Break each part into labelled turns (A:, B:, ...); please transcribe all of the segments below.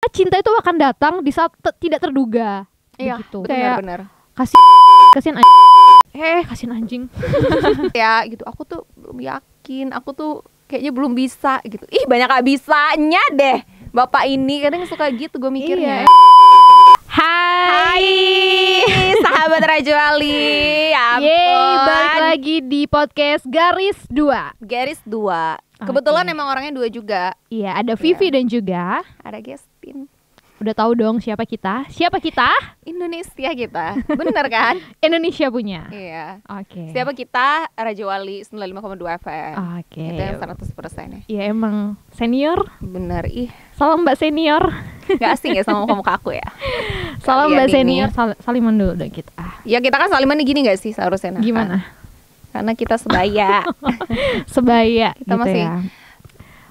A: cinta itu akan datang di saat tidak terduga.
B: Iya,
A: Begitu.
B: benar-benar.
A: Kasihan anjing.
B: Ya gitu, aku tuh belum yakin, aku tuh kayaknya belum bisa gitu. Ih, banyak gak bisanya deh bapak ini, kadang suka gitu gue mikirnya.
A: Iya. Hai
B: sahabat Rajuali, ya
A: Yeay,
B: ampun.
A: balik lagi di podcast Garis 2.
B: Garis 2. Kebetulan
A: Oke.
B: emang orangnya 2 juga.
A: Iya, ada Vivi dan juga
B: Ada Gestin.
A: udah tahu dong siapa kita? Siapa kita?
B: Indonesia kita. Bener kan?
A: Indonesia punya.
B: Iya.
A: Oke.
B: Siapa kita? Rajawali 95,2 FM.
A: Oke.
B: Itu yang 100% ya.
A: Ya emang senior.
B: Bener, ih.
A: Salam Mbak senior.
B: Gak asing ya sama muka aku ya.
A: Salam
B: Kalian
A: Mbak
B: ini.
A: senior. Saliman dulu dong kita.
B: Ya kita kan saliman gini gak sih seharusnya? Nah,
A: Gimana?
B: Karena kita sebaya.
A: Sebaya
B: Kita
A: gitu
B: masih
A: ya.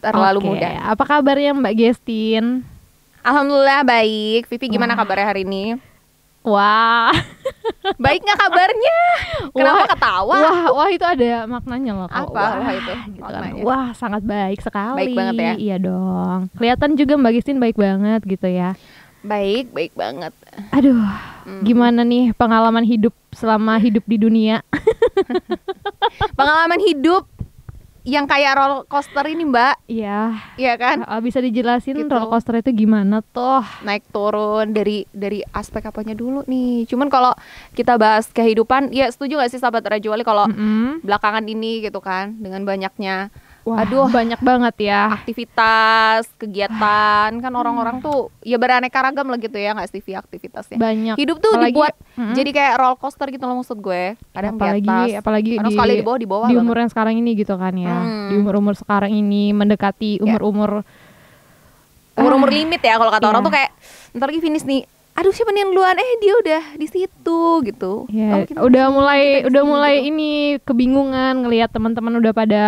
B: Terlalu
A: Oke.
B: muda.
A: Apa kabarnya Mbak Gestin?
B: Alhamdulillah baik. Vivi gimana
A: Wah.
B: kabarnya hari ini?
A: Wah.
B: Baik gak kabarnya? Kenapa ketawa?
A: Wah itu ada maknanya loh. Kalau
B: Apa wah itu
A: gitu kan.
B: maknanya?
A: Wah sangat baik sekali.
B: Baik banget ya?
A: Iya dong. Kelihatan juga Mbak Gestin baik banget gitu ya.
B: Baik banget.
A: Aduh, gimana nih pengalaman hidup selama hidup di dunia?
B: Pengalaman hidup yang kayak roller coaster ini, Mbak.
A: Iya.
B: Iya kan?
A: Bisa dijelasin
B: Gitu.
A: roller coaster itu gimana toh?
B: Naik turun dari aspek apanya dulu nih. Cuman kalau kita bahas kehidupan, ya setuju gak sih sahabat Rajuali kalau belakangan ini gitu kan, dengan banyaknya
A: Wah,
B: aduh,
A: banyak banget ya.
B: aktivitas, kegiatan, kan orang-orang tuh ya beraneka ragam lah gitu ya, nggak sih via aktivitasnya.
A: Banyak.
B: Hidup tuh
A: Apalagi-
B: dibuat jadi kayak roller coaster gitu loh maksud gue. Kadang di atas,
A: apalagi
B: kadang sekali di bawah
A: di
B: banget.
A: umur yang sekarang ini gitu kan ya.
B: Hmm.
A: Di umur sekarang ini mendekati umur-umur
B: Umur-umur limit ya kalau kata
A: Iya.
B: orang tuh kayak ntar lagi finish nih. Aduh siapa nih yang duluan? Dia udah di situ gitu.
A: ya,
B: Oh, kita
A: udah
B: di sini,
A: mulai
B: kita di
A: udah
B: sini,
A: mulai
B: gitu.
A: ini kebingungan ngelihat teman-teman udah pada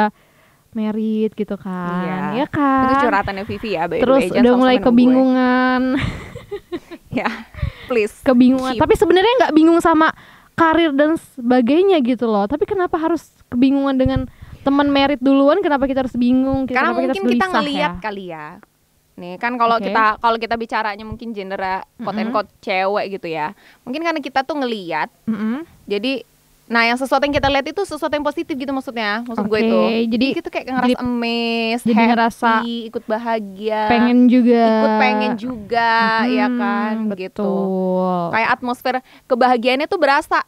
A: married gitu kan.
B: Iya.
A: Ya kan?
B: Itu curhatannya Vivi ya, by the
A: Terus
B: way. Jangan
A: udah
B: sok-sokan
A: mulai
B: sama gue.
A: kebingungan.
B: Ya, please.
A: Kebingungan.
B: Keep.
A: Tapi sebenarnya nggak bingung sama karir dan sebagainya gitu loh. Tapi kenapa harus kebingungan dengan teman merit duluan? Kenapa kita harus bingung?
B: Karena
A: Kenapa
B: mungkin
A: harus
B: kita
A: gelisah
B: ngelihat
A: ya?
B: kali ya. Nih kan kalau
A: Oke.
B: kita bicaranya mungkin gender quote and quote cewek gitu ya. Mungkin karena kita tuh ngelihat.
A: Mm-mm.
B: Jadi yang sesuatu yang kita lihat itu sesuatu yang positif gitu maksudnya. Maksud gue
A: Oke,
B: itu.
A: jadi
B: kita kayak ngerasa
A: jadi-
B: amazed,
A: jadi
B: happy,
A: ngerasa
B: ikut bahagia,
A: Pengen juga.
B: ikut pengen juga, ya kan, begitu.
A: Betul.
B: Kayak atmosfer kebahagiaannya tuh berasa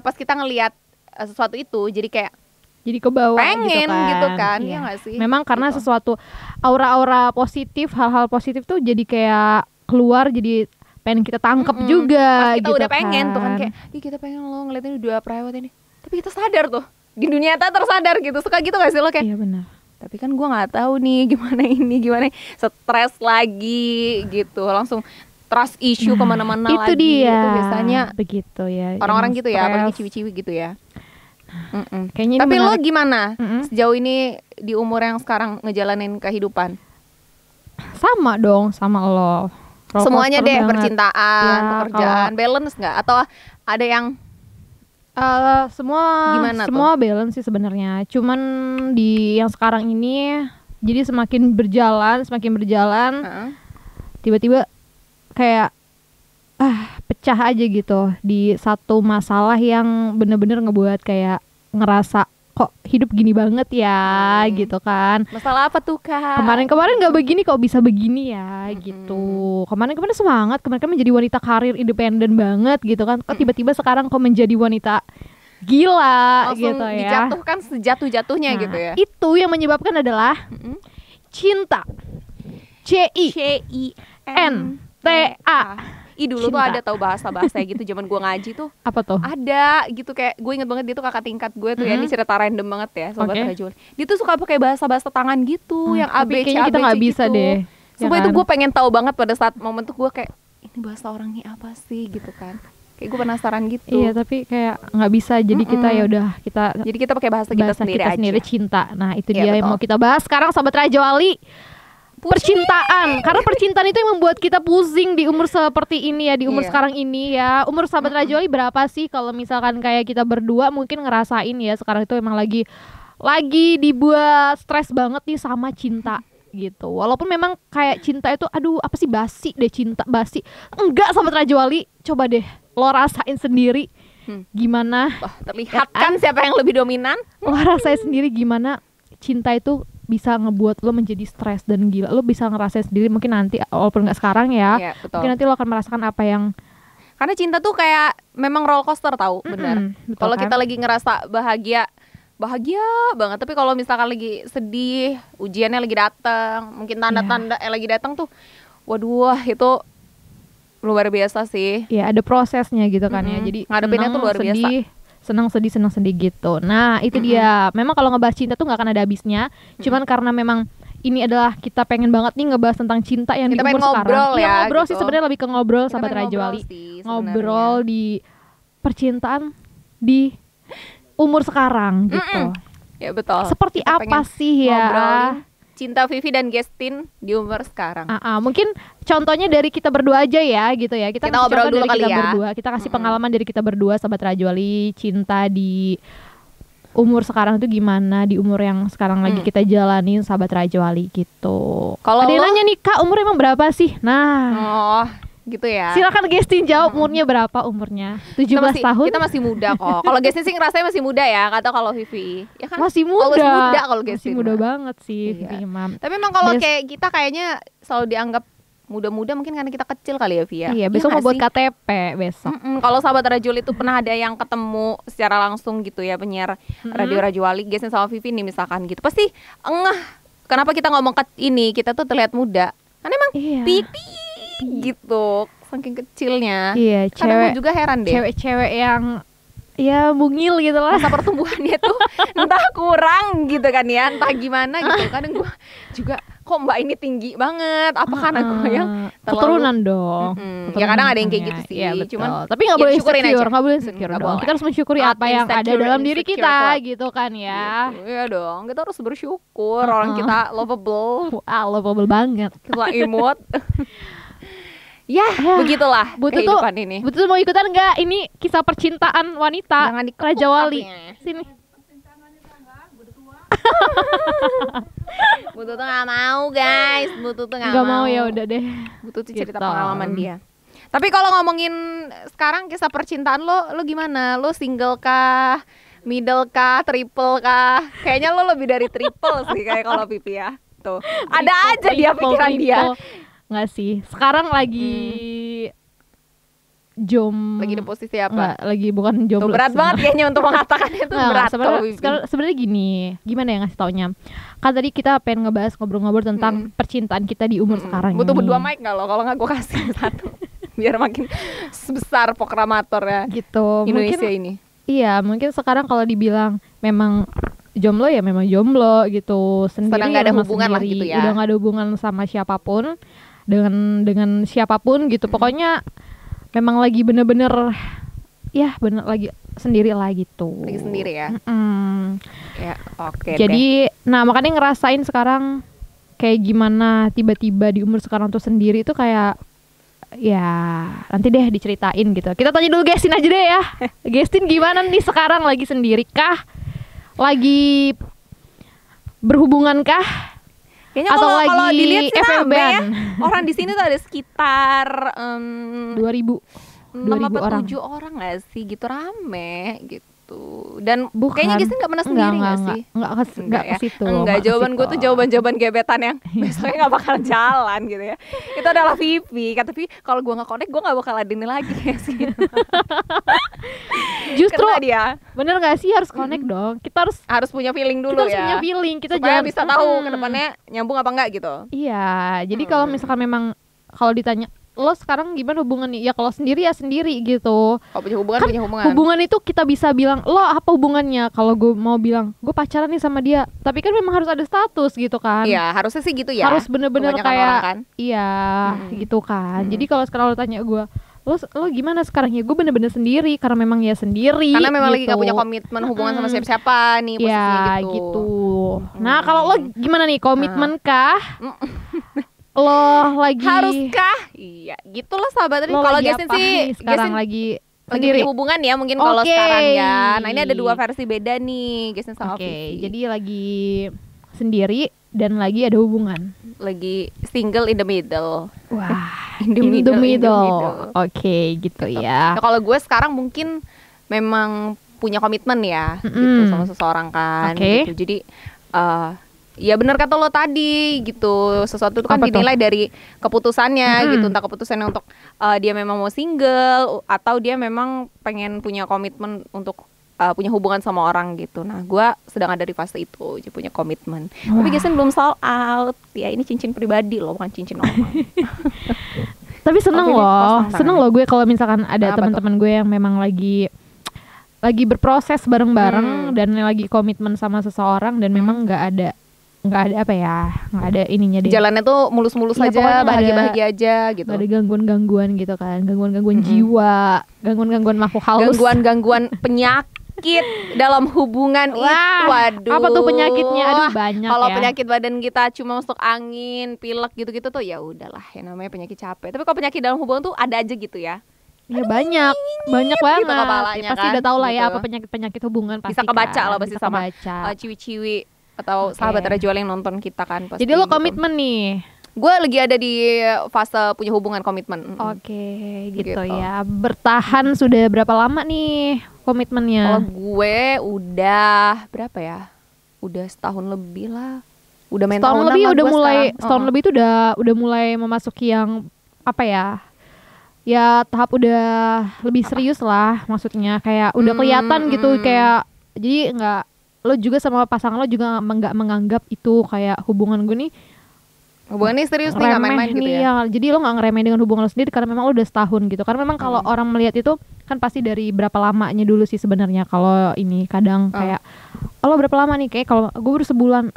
B: pas kita ngelihat sesuatu itu, jadi kayak
A: Jadi kebawa
B: pengen gitu kan,
A: Iya.
B: ya nggak sih?
A: Memang karena
B: Gitu.
A: sesuatu aura-aura positif, hal-hal positif tuh jadi kayak keluar, jadi pengen kita tangkep juga.
B: Pas kita
A: gitu
B: udah pengen tuh kan kayak, kita pengen lo ngeliatin dua perawat ini. Tapi kita sadar tuh di dunia nyata tersadar gitu, suka gitu gak sih lo kayak?
A: Iya benar.
B: Tapi kan gue nggak tahu nih gimana stres lagi gitu, langsung trust issue kemana-mana
A: Itu
B: lagi.
A: dia.
B: Itu biasanya
A: begitu ya.
B: orang-orang
A: Emang
B: gitu ya, apalagi
A: stres.
B: ciwi-ciwi gitu ya.
A: Kayaknya ini
B: Tapi lo
A: menarik.
B: gimana
A: Mm-mm.
B: sejauh ini di umur yang sekarang ngejalanin kehidupan?
A: Sama dong sama lo. Roller
B: Semuanya
A: coaster
B: deh,
A: banget.
B: percintaan,
A: Ya,
B: pekerjaan, balance nggak? Atau ada yang
A: Semua
B: Gimana
A: semua balance sih sebenarnya. Cuman di yang sekarang ini jadi semakin berjalan
B: Heeh.
A: tiba-tiba kayak pecah aja gitu di satu masalah yang bener-bener ngebuat kayak ngerasa kok hidup gini banget ya gitu kan.
B: Masalah apa tuh Kak?
A: Kemarin nggak begini kok bisa begini ya gitu. Kemarin semangat, kemarin kan menjadi wanita karir independen banget gitu kan. Kok tiba-tiba sekarang kok menjadi wanita gila
B: Langsung
A: gitu ya.
B: dijatuhkan sejatuh-jatuhnya
A: Nah,
B: gitu ya.
A: itu yang menyebabkan adalah cinta. CINTA.
B: Dulu tuh
A: Cinta.
B: ada tahu bahasa-bahasa gitu zaman gua ngaji tuh.
A: Apa tuh?
B: Ada gitu kayak gue inget banget dia tuh kakak tingkat gue tuh ya, ini cerita random banget ya sobat
A: Oke.
B: Rajul. Dia tuh suka pakai bahasa-bahasa tangan gitu yang
A: Tapi
B: ABC
A: kayaknya kita nggak bisa
B: gitu.
A: deh.
B: Sumpah
A: Ya
B: itu
A: kan?
B: gue pengen tahu banget pada saat momen tuh gue kayak ini bahasa orang ini apa sih gitu kan. Kayak gue penasaran gitu.
A: Iya, tapi kayak nggak bisa. Jadi kita ya udah kita
B: Jadi kita pakai bahasa kita sendiri aja.
A: cinta. Nah, itu
B: Iya,
A: dia yang
B: betul.
A: mau kita bahas sekarang sahabat Raja Wali. Percintaan, karena percintaan itu yang membuat kita pusing di umur seperti ini ya, di umur
B: Iya.
A: sekarang ini ya. Umur sahabat Raja Wali berapa sih kalau misalkan kayak kita berdua mungkin ngerasain ya sekarang itu emang lagi dibuat stres banget nih sama cinta. gitu. Walaupun memang kayak cinta itu aduh apa sih basi deh, cinta basi. Enggak sahabat Rajawali, coba deh lo rasain sendiri gimana.
B: Terlihat kan siapa yang lebih dominan.
A: Lo rasain sendiri gimana cinta itu bisa ngebuat lo menjadi stres dan gila. Lo bisa ngerasain sendiri mungkin nanti, walaupun nggak sekarang ya, mungkin nanti lo akan merasakan apa yang,
B: karena cinta tuh kayak memang roller coaster tahu, benar. Kalau
A: kan?
B: kita lagi ngerasa bahagia banget, tapi kalau misalkan lagi sedih, ujiannya lagi datang, mungkin tanda-tanda lagi datang tuh, waduh itu luar biasa sih.
A: Ya ada prosesnya gitu kan ya. Jadi
B: ngadepinnya tuh luar biasa.
A: Senang sedih gitu. Nah itu dia. Memang kalau ngebahas cinta tuh nggak akan ada habisnya. Cuman karena memang ini adalah kita pengen banget nih ngebahas tentang cinta yang
B: kita
A: di umur sekarang.
B: Ngobrol ya,
A: ngobrol
B: gitu.
A: Sih sebenarnya lebih ke ngobrol
B: kita
A: sahabat Rajawali. Ngobrol
B: sebenarnya.
A: Di percintaan di umur sekarang gitu.
B: Ya betul.
A: Seperti
B: kita
A: apa sih ya?
B: Ngobrolin cinta Vivi dan Gestin di umur sekarang.
A: Mungkin contohnya dari kita berdua aja ya gitu ya. Kita
B: ngobrol dulu
A: dari
B: kali
A: kita
B: ya.
A: Berdua. Kita kasih pengalaman dari kita berdua sahabat Rajawali, cinta di umur sekarang itu gimana, di umur yang sekarang lagi kita jalanin sahabat Rajawali gitu.
B: Kalau
A: ada yang nanya nih Kak, umur emang berapa sih? Nah,
B: gitu ya.
A: Silakan Gestin jawab umurnya berapa umurnya? 17 tahun?
B: Kita masih muda kok. Kalau Gestin sih ngerasanya masih muda ya, kata kalau Vivi. Ya kan?
A: Masih muda.
B: Kalau Gestin.
A: Masih muda banget sih
B: iya.
A: Vivi Mam.
B: Tapi memang kalau kayak kita kayaknya selalu dianggap muda-muda mungkin karena kita kecil kali ya Via.
A: Iya, besok mau buat KTP besok.
B: Kalau sahabat Rajawali itu pernah ada yang ketemu secara langsung gitu ya, penyiar radio Rajawali, Gestin sama Vivi nih misalkan gitu. Pasti kenapa kita ngomong ini, kita tuh terlihat muda. Karena emang pipi gitu, saking kecilnya.
A: Iya,
B: kadang gue juga heran deh.
A: Cewek-cewek yang ya mungil gitu lah.
B: Masa pertumbuhannya tuh entah kurang gitu kan ya, entah gimana gitu. Kadang gue juga kok mbak ini tinggi banget, apa karena gue yang
A: keturunan dong.
B: Ya kadang ada yang kayak gitu sih.
A: Ya,
B: cuman
A: tapi nggak boleh insecure, nggak boleh insecure
B: Gak
A: dong.
B: boleh.
A: Kita harus mensyukuri apa yang ada dalam diri kita gitu kan ya.
B: Iya dong, kita harus bersyukur. Orang kita lovable.
A: Lovable banget.
B: Kita imut. Ya, begitulah kehidupan ini.
A: Butuh mau ikutan nggak? Ini kisah percintaan wanita Rajawali. Sini.
B: Butuh tuh nggak mau guys. Butuh tuh
A: nggak mau. Ya udah deh.
B: Butuh tuh cerita pengalaman dia. Tapi kalau ngomongin sekarang kisah percintaan lo gimana? Lo single kah? Middle kah? Triple kah? Kayaknya lo lebih dari triple sih kayak kalau Pipi ya. Tuh. Ada aja dia pikiran dia.
A: Nggak sih, sekarang lagi
B: lagi di posisi apa?
A: Nggak, lagi bukan jomblo.
B: Berat banget kayaknya untuk mengatakan itu berat.
A: Sebenarnya gini, gimana ya ngasih taunya? Kan tadi kita pengen ngobrol-ngobrol tentang percintaan kita di umur sekarang.
B: Butuh berdua mic nggak lo? Kalau nggak gue kasih satu, biar makin besar proklamatornya.
A: Gitu.
B: Indonesia
A: mungkin,
B: ini.
A: Iya, mungkin sekarang kalau dibilang memang jomblo ya memang jomblo gitu, sendiri.
B: Sedang nggak ada hubungan lah gitu ya.
A: Udah nggak ada hubungan sama siapapun. Dengan siapapun gitu, pokoknya memang lagi bener-bener ya bener lagi sendiri lah gitu.
B: Lagi sendiri ya. Ya oke.
A: Jadi nah makanya ngerasain sekarang kayak gimana tiba-tiba di umur sekarang tuh sendiri itu kayak ya nanti deh diceritain gitu. Kita tanya dulu Gestin aja deh ya. Gestin gimana nih sekarang, lagi sendiri kah? Lagi berhubungan kah?
B: Kayaknya kalau dilihat sih rame ya. Orang di sini tuh ada sekitar
A: 2000 orang.
B: 7 orang nggak sih, gitu rame gitu. Dan
A: bukan,
B: kayaknya Gestin nggak pernah sendiri nggak sih?
A: Enggak ke situ.
B: Enggak, jawaban gue tuh jawaban gebetan yang besoknya nggak bakal jalan gitu ya. Itu adalah Vivi. Kata Vivi, kalau gue nggak connect gue nggak bakal ada ini lagi kayak sih.
A: Justru
B: dia
A: bener nggak sih, harus connect dong. Kita harus
B: punya feeling dulu
A: kita
B: ya.
A: Punya feeling. Kita
B: supaya
A: jangan
B: bisa tahu ke depannya nyambung apa enggak gitu.
A: Iya. Jadi kalau misalkan memang kalau ditanya lo sekarang gimana hubungannya? Ya kalau sendiri ya sendiri gitu.
B: Kalau punya hubungan
A: kan
B: punya hubungan.
A: Hubungan itu kita bisa bilang lo apa hubungannya. Kalau gue mau bilang gue pacaran nih sama dia, tapi kan memang harus ada status gitu kan.
B: Iya, harusnya sih gitu ya.
A: Harus bener-bener kayak
B: kan?
A: Iya gitu kan. Jadi kalau sekarang lo tanya gue, lo gimana sekarang? Ya gue bener-bener sendiri karena memang ya sendiri.
B: Karena memang
A: gitu.
B: lagi gak punya komitmen hubungan sama siapa-siapa nih posisinya
A: ya, gitu. Nah kalau lo gimana nih, komitmen kah? Lo lagi
B: haruskah? Iya, gitulah sahabat. Kalau Gestin sih
A: sekarang lagi sendiri
B: hubungan ya mungkin kalau sekarang ya. Nah ini ada dua versi beda nih Gestin sama Vivi.
A: Jadi lagi sendiri dan lagi ada hubungan.
B: Lagi single in the middle.
A: Wah,
B: In the
A: in the
B: middle, in the
A: middle.
B: middle.
A: Oke, gitu ya.
B: Nah, kalau gue sekarang mungkin memang punya komitmen ya gitu sama seseorang kan
A: Oke.
B: gitu. Jadi ya benar kata lo tadi gitu. Sesuatu itu kan
A: Apa tuh?
B: dinilai dari keputusannya gitu. Entah keputusannya untuk dia memang mau single atau dia memang pengen punya komitmen untuk punya hubungan sama orang gitu. Nah, gue sedang ada di fase itu, jadi punya komitmen. Tapi biasanya belum sold out. Ya ini cincin pribadi loh, bukan cincin orang.
A: Tapi seneng
B: Oke, ini
A: loh,
B: pasangan.
A: seneng loh gue kalau misalkan ada
B: Apa
A: teman-teman gue yang memang lagi berproses bareng-bareng dan lagi komitmen sama seseorang dan memang nggak ada apa ya, nggak ada ininya deh.
B: Jalannya tuh mulus-mulus
A: Iya,
B: aja,
A: pokoknya
B: bahagia-bahagia aja gitu.
A: Nggak ada gangguan-gangguan gitu kan, gangguan-gangguan jiwa, gangguan-gangguan makhluk halus.
B: Gangguan-gangguan penyakit dalam hubungan itu. Waduh.
A: Apa tuh penyakitnya? Aduh, banyak
B: Kalau
A: ya.
B: penyakit badan kita cuma masuk angin, pilek gitu-gitu tuh ya udahlah, yang namanya penyakit capek. Tapi kalau penyakit dalam hubungan tuh ada aja gitu ya.
A: Ya banyak banget.
B: gitu kepalanya
A: Ya, pasti
B: kan,
A: udah tahu lah ya
B: gitu.
A: apa penyakit hubungan pasti
B: Bisa kebaca
A: kan.
B: lah pasti
A: Bisa
B: sama
A: kebaca.
B: ciwi-ciwi atau
A: Oke.
B: sahabat Rajual yang nonton kita kan pasti.
A: Jadi lo
B: gitu.
A: komitmen nih.
B: Gue lagi ada di fase punya hubungan komitmen.
A: Oke, gitu
B: Gitu.
A: ya. Bertahan sudah berapa lama nih
B: Kalau
A: komitmennya?
B: gue udah berapa ya? Udah setahun lebih lah. Udah main
A: Setahun
B: tahunan
A: lebih
B: lah
A: udah
B: gue
A: mulai
B: sekarang.
A: setahun lebih itu udah mulai memasuki yang apa ya? Ya tahap udah lebih serius lah, maksudnya kayak udah kelihatan gitu kayak jadi nggak, lo juga sama pasangan lo juga nggak menganggap itu kayak hubungan gue nih
B: Hubungan ini serius nih, nggak main-main gitu
A: nih,
B: ya.
A: Jadi lo nggak ngeremehin dengan hubungan lo sendiri karena memang lo udah setahun gitu. Karena memang kalau orang melihat itu kan pasti dari berapa lamanya dulu sih sebenarnya. Kalau ini kadang kayak lo berapa lama nih, kayak kalau gue baru sebulan,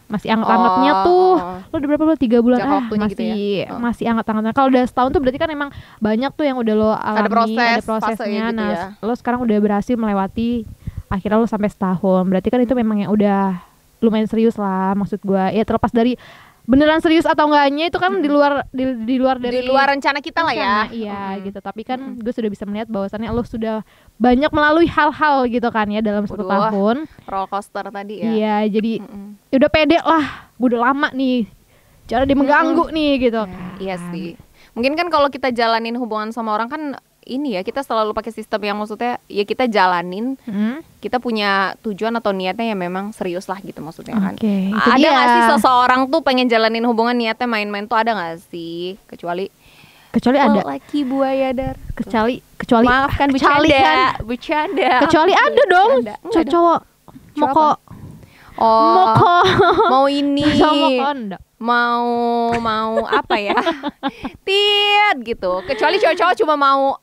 A: masih anget-angetnya tuh. Lo udah berapa bulan? 3 bulan,
B: Jangka waktunya
A: masih
B: gitu ya.
A: masih anget-angetnya. Kalau udah setahun tuh berarti kan emang banyak tuh yang udah lo alami, ada
B: proses,
A: prosesnya.
B: fasenya gitu
A: Nah,
B: ya.
A: lo sekarang udah berhasil melewati, akhirnya lo sampai setahun. Berarti kan itu memang yang udah lumayan serius lah, maksud gue. Ya terlepas dari beneran serius atau enggaknya itu kan di luar dari
B: Di luar rencana kita lah ya.
A: rencana, iya gitu. Tapi kan gue sudah bisa melihat bahwasannya lo sudah banyak melalui hal-hal gitu kan ya dalam 1
B: Waduh,
A: tahun.
B: roller coaster tadi ya.
A: Iya, jadi ya udah pede lah. Gue udah lama nih, jangan dia mengganggu nih gitu.
B: Iya sih. Mungkin kan kalau kita jalanin hubungan sama orang kan ini ya, kita selalu pakai sistem yang maksudnya ya kita jalanin, kita punya tujuan atau niatnya ya memang serius lah gitu maksudnya kan.
A: Oke, itu
B: Ada
A: dia.
B: nggak sih seseorang tuh pengen jalanin hubungan niatnya main-main tuh, ada nggak sih? Kecuali
A: ada,
B: laki buaya dar.
A: kecuali
B: Maafkan
A: kecuali
B: bercanda,
A: kan,
B: bercanda.
A: kecuali ada dong
B: Bercanda. Enggak ada.
A: cowok moko
B: Oh, mau ini.
A: kondo.
B: mau apa ya, tit gitu. Kecuali cowok-cowok cuma mau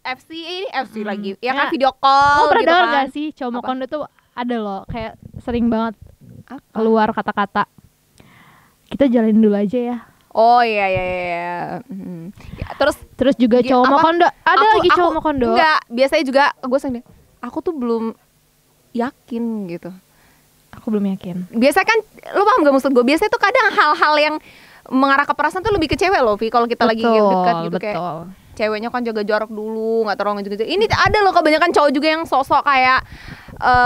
B: FC lagi ya kan,
A: Ya.
B: video
A: Lo
B: call
A: pernah
B: gitu
A: dengar
B: kan.
A: gak sih cowok
B: Apa?
A: kondo tuh ada loh, kayak sering banget
B: Apa?
A: keluar kata-kata kita jalanin dulu aja ya.
B: Oh iya. Ya, terus
A: Juga cowok
B: apa?
A: kondo ada lagi cowok kondo.
B: Enggak, biasanya juga gue sendiri, aku tuh belum yakin gitu.
A: Aku belum yakin.
B: Biasanya kan, lu paham gak maksud gue? Biasanya tuh kadang hal-hal yang mengarah ke perasaan tuh lebih ke cewek loh, Vi. Kalau kita lagi dekat gitu, kayak ceweknya kan jaga jarak dulu, nggak terlalu gitu. Ini ada loh kebanyakan cowok juga yang sosok kayak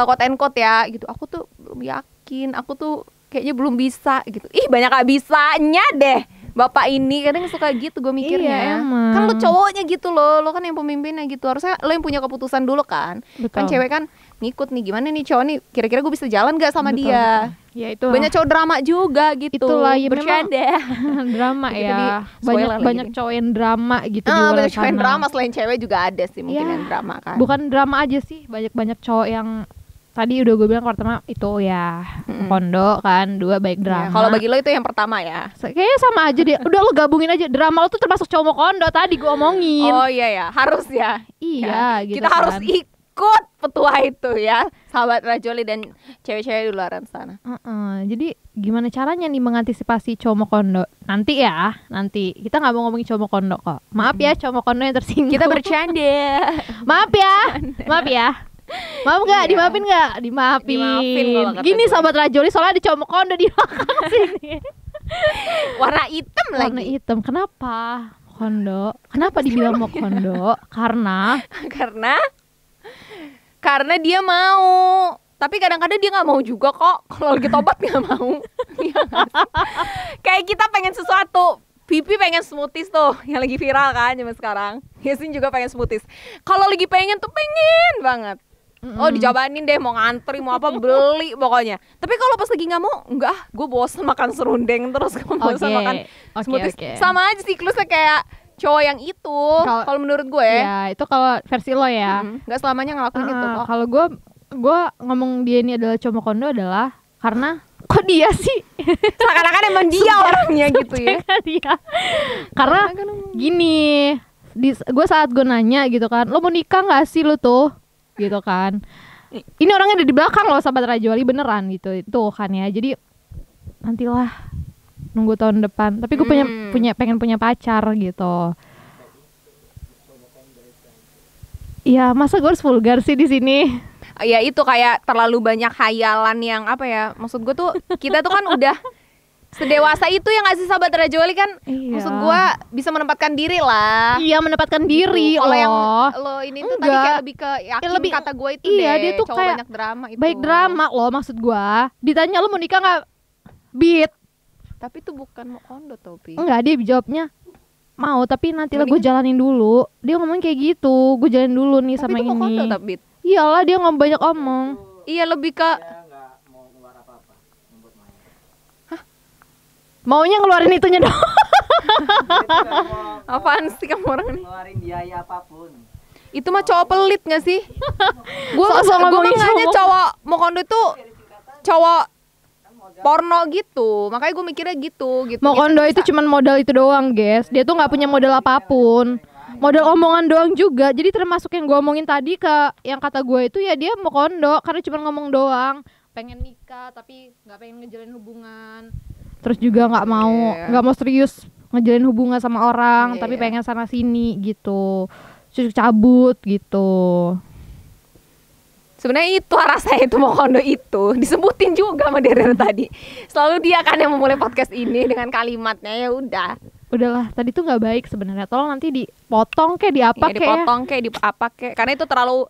B: quote and quote ya gitu. Aku tuh belum yakin, aku tuh kayaknya belum bisa gitu. Ih, banyak gak bisanya deh bapak ini. Kadang suka gitu gue mikirnya.
A: Iya, emang.
B: Kan lo cowoknya gitu loh, lo kan yang pemimpinnya gitu. Harusnya lo yang punya keputusan dulu kan.
A: Betul.
B: Kan cewek kan ngikut nih, gimana nih cowok nih, kira-kira gue bisa jalan gak sama
A: Betul,
B: dia.
A: Ya itu
B: Banyak cowok drama juga gitu.
A: Itulah, ya memang
B: bercanda.
A: drama
B: Itu
A: ya.
B: di spoiler lagi
A: Banyak
B: nih.
A: cowok yang drama gitu di luar
B: Banyak cowok yang
A: sana.
B: drama, selain cewek juga ada sih mungkin
A: Iya.
B: yang drama kan.
A: Bukan drama aja sih, banyak cowok yang tadi udah gue bilang pertama itu ya kondo kan, 2 baik
B: Ya,
A: drama.
B: kalau bagi lo itu yang pertama ya.
A: Kayaknya sama aja deh. Udah lo gabungin aja, drama lo tuh termasuk cowok kondo tadi gue omongin.
B: Oh iya ya, harus ya.
A: Iya,
B: Ya,
A: gitu
B: kita
A: kan.
B: harus ikut petua itu ya, sahabat Rajoli dan cewek-cewek di luar sana.
A: Jadi gimana caranya nih mengantisipasi cowok kondo? Nanti kita nggak mau ngomongin cowok kondo kok. Maaf ya cowok kondo yang tersinggung.
B: Kita bercanda.
A: Maaf ya. Maaf nggak?
B: Iya.
A: Dimaafin nggak? Dimaafin.
B: Dimaafin kalau kata
A: Gini
B: gue.
A: sobat Rajoli, soalnya ada cowok kondo di belakang sini.
B: Warna hitam
A: Warna
B: lagi.
A: hitam. Kenapa? Kondo. Kenapa dibilang mau kondo? Karena
B: Karena dia mau Tapi kadang-kadang dia nggak mau juga kok. Kalau lagi tobat nggak mau. Iya nggak sih? Kayak kita pengen sesuatu. Pipi pengen smoothies tuh, yang lagi viral kan zaman sekarang. Yasin juga pengen smoothies. Kalau lagi pengen tuh pengen banget. Oh dijabanin deh, mau ngantri, mau apa, beli pokoknya. Tapi kalau pas lagi nggak mau, enggak, gue bosan makan serundeng terus, gue bosan makan smoothies. Sama aja siklusnya kayak cowok yang itu. Kalau menurut gue.
A: Ya itu kalau versi lo ya.
B: Nggak selamanya ngelakuin itu kok.
A: Kalau gue ngomong dia ini adalah cowok kondo adalah karena kok dia sih
B: seakan-akan emang dia orangnya gitu ya.
A: Dia. Karena gini, gue saat gue nanya gitu kan, lo mau nikah nggak sih lo tuh, gitu kan. Ini orangnya ada di belakang loh, sahabat Raja Wali beneran gitu itu kan ya. Jadi nantilah nunggu tahun depan. Tapi gue pengen punya pacar gitu. Ya masa gue harus vulgar sih di sini.
B: Ya itu kayak terlalu banyak hayalan yang apa ya, maksud gue tuh kita tuh kan udah sedewasa itu ya nggak sih sahabat Raja Wali kan. Maksud gue bisa menempatkan diri lah.
A: Iya menempatkan diri.
B: Kalau yang lo ini tuh tadi kayak lebih ke yakin kata gue itu
A: iya,
B: deh.
A: Dia tuh
B: cowok
A: kayak
B: banyak drama itu.
A: Baik drama loh maksud gue. Ditanya lo mau nikah nggak, Bit.
B: Tapi itu bukan mau kondo Topi.
A: Enggak, dia jawabnya mau tapi nanti lah gue jalanin dulu. Dia ngomong kayak gitu, gue jalanin dulu nih
B: tapi
A: sama
B: itu
A: ini.
B: Kondo, tapi
A: iyalah dia ngomong banyak omong.
B: Iya lebih ke
A: maunya ngeluarin itunya dong.
B: Apaan sih kamu orang ini?
C: Ngeluarin biaya apapun.
B: Itu mah cowok pelit gak sih? Gue nanya cowok mau kondo tuh cowok porno gitu, makanya gue mikirnya gitu.
A: Mau kondo itu cuman modal itu doang, guys. Dia tuh nggak punya modal apapun, modal omongan doang juga. Jadi termasuk yang gue omongin tadi ke yang kata gue itu ya dia mau kondo karena cuma ngomong doang, pengen nikah tapi nggak pengen ngejalin hubungan. Terus juga nggak mau serius ngejalin hubungan sama orang, tapi pengen sana sini gitu, cabut gitu.
B: Sebenarnya itu rasa itu mau kondo itu disebutin juga sama Deren tadi. Selalu dia kan yang memulai podcast ini dengan kalimatnya ya udahlah
A: tadi tuh nggak baik sebenarnya. Tolong nanti dipotong kayak di apa kayak
B: dipotong kayak di apa kayak karena itu terlalu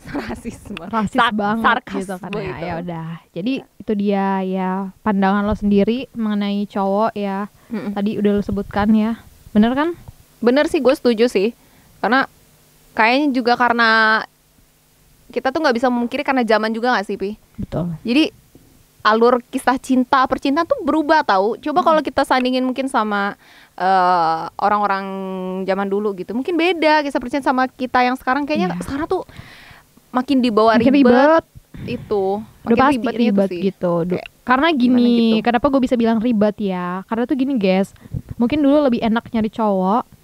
B: rasis
A: banget
B: sarkas
A: gitu kan ya udah. Jadi itu dia ya pandangan lo sendiri mengenai cowok ya. Tadi udah lo sebutkan ya. Bener kan?
B: Bener sih, gue setuju sih. Karena kayaknya juga karena kita tuh nggak bisa memungkiri karena zaman juga nggak sih Pi?
A: Betul.
B: Jadi alur kisah cinta percintaan tuh berubah tahu. Coba kalau kita sandingin mungkin sama orang-orang zaman dulu gitu, mungkin beda kisah percintaan sama kita yang sekarang. Kayaknya sekarang tuh makin dibawa ribet. Itu
A: udah pasti ribet sih. Gitu. Karena gini, gitu. Kenapa gue bisa bilang ribet ya? Karena tuh gini guys, mungkin dulu lebih enak nyari cowok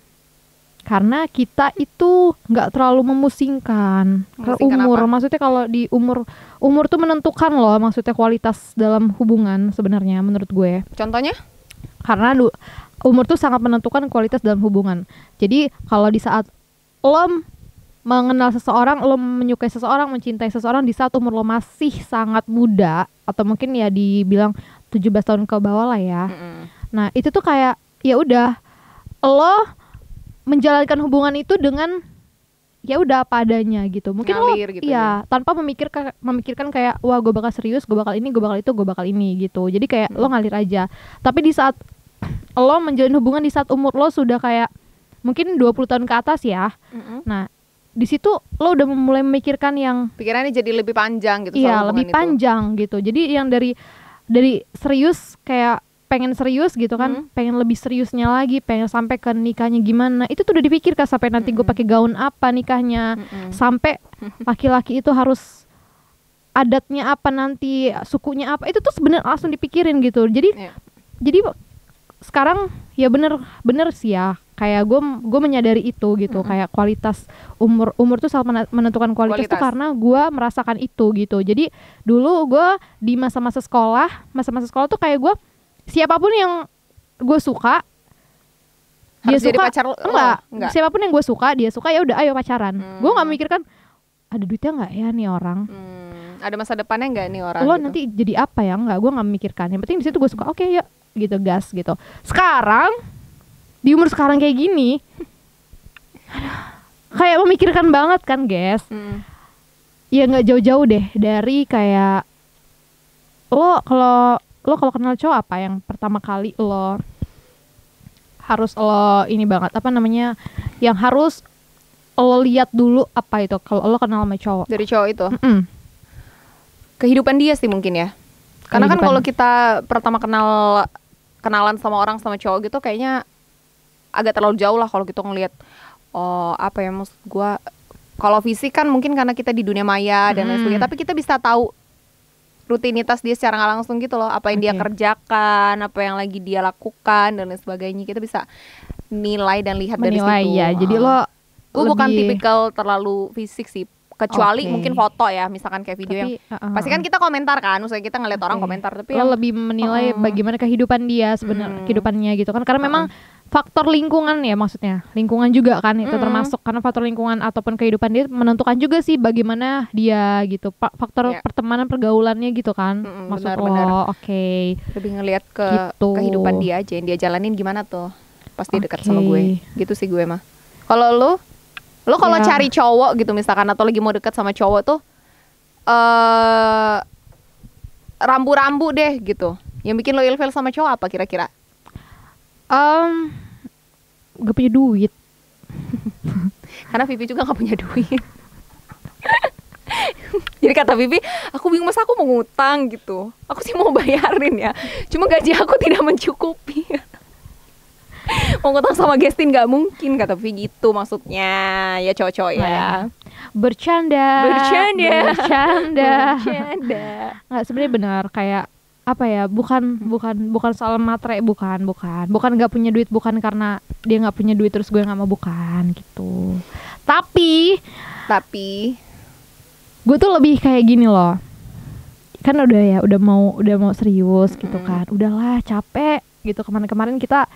A: karena kita itu nggak terlalu memusingkan umur apa? Maksudnya kalau di umur tuh menentukan loh, maksudnya kualitas dalam hubungan sebenarnya menurut gue.
B: Contohnya?
A: Karena umur tuh sangat menentukan kualitas dalam hubungan. Jadi kalau di saat lo mengenal seseorang, lo menyukai seseorang, mencintai seseorang di saat umur lo masih sangat muda, atau mungkin ya dibilang 17 tahun ke bawah lah ya. Nah itu tuh kayak ya udah lo menjalankan hubungan itu dengan ya udah apa adanya gitu. Mungkin ngalir, lo gitu ya tanpa memikirkan kayak wah gue bakal serius, gue bakal ini, gue bakal itu, gue bakal ini gitu. Jadi kayak lo ngalir aja. Tapi di saat lo menjalin hubungan di saat umur lo sudah kayak mungkin 20 tahun ke atas ya. Nah di situ lo udah mulai memikirkan yang
B: pikirannya jadi lebih panjang gitu.
A: Iya lebih panjang gitu. Jadi yang dari serius kayak pengen serius gitu kan, pengen lebih seriusnya lagi, pengen sampai ke nikahnya gimana, itu tuh udah dipikirkan sampai nanti gue pakai gaun apa nikahnya, sampai laki-laki itu harus adatnya apa nanti, sukunya apa, itu tuh sebenarnya langsung dipikirin gitu. Jadi sekarang ya bener sih ya, kayak gue menyadari itu gitu, kayak kualitas umur tuh sangat menentukan kualitas tuh karena gue merasakan itu gitu. Jadi dulu gue di masa-masa sekolah tuh kayak gue siapapun yang gue suka,
B: harus
A: dia
B: jadi
A: suka
B: pacar
A: enggak. Siapapun yang gue suka, dia suka, ya udah ayo pacaran. Gue nggak mikirkan ada duitnya nggak ya nih orang,
B: ada masa depannya nggak nih orang,
A: lo
B: gitu.
A: nanti jadi apa ya, nggak, gue nggak memikirkan. Yang penting di situ gue suka, oke yuk gitu, gas gitu. Sekarang di umur sekarang kayak gini, kayak memikirkan banget kan guys. ya nggak jauh-jauh deh dari kayak lo kalau kenal cowok apa yang pertama kali lo harus lo ini banget apa namanya yang harus lo lihat dulu apa itu kalau lo kenal sama cowok
B: Dari cowok itu
A: Mm-mm.
B: kehidupan dia sih mungkin ya. Karena kan
A: Kehidupan.
B: kalau kita pertama kenalan sama orang sama cowok gitu kayaknya agak terlalu jauh lah kalau gitu ngelihat apa ya maksud gua kalau fisik kan mungkin karena kita di dunia maya dan lain sebagainya, tapi kita bisa tahu rutinitas dia secara nggak langsung gitu loh, apa yang dia
A: Oke.
B: kerjakan, apa yang lagi dia lakukan dan lain sebagainya. Kita bisa nilai dan lihat dari
A: Menilai
B: situ.
A: ya jadi lo
B: Gue bukan
A: lebih-
B: tipikal terlalu fisik sih, kecuali
A: Oke.
B: mungkin foto ya, misalkan kayak video yang pasti kan kita komentar kan, misalnya kita ngeliat orang
A: Oke.
B: komentar, tapi
A: lo
B: yang
A: lebih menilai bagaimana kehidupan dia sebenarnya kehidupannya gitu kan karena memang faktor lingkungan ya maksudnya lingkungan juga kan itu termasuk karena faktor lingkungan ataupun kehidupan dia menentukan juga sih bagaimana dia gitu faktor
B: Ya.
A: pertemanan pergaulannya gitu kan maksud
B: benar-benar.
A: lo oke
B: lebih ngelihat ke
A: Gitu.
B: kehidupan dia aja, yang dia jalanin gimana tuh pas dia dekat sama
A: Oke.
B: gue, gitu sih gue mah. Kalau lo kalau
A: Ya.
B: cari cowok gitu misalkan atau lagi mau dekat sama cowok tuh rambu-rambu deh gitu yang bikin lo ilfil sama cowok apa kira-kira?
A: Gak punya duit
B: Karena Vivi juga gak punya duit. Jadi kata Vivi, aku bingung masa aku mau ngutang gitu. Aku sih mau bayarin ya, cuma gaji aku tidak mencukupi. Mau ngutang sama Gestin gak mungkin, kata Vivi gitu maksudnya. Ya cowok-cowok ya.
A: bercanda
B: Bercanda.
A: nggak sebenarnya benar kayak apa ya bukan soal materai bukan nggak punya duit bukan karena dia nggak punya duit terus gue nggak mau bukan gitu tapi gue tuh lebih kayak gini loh kan udah mau serius gitu kan udahlah capek gitu kemarin kita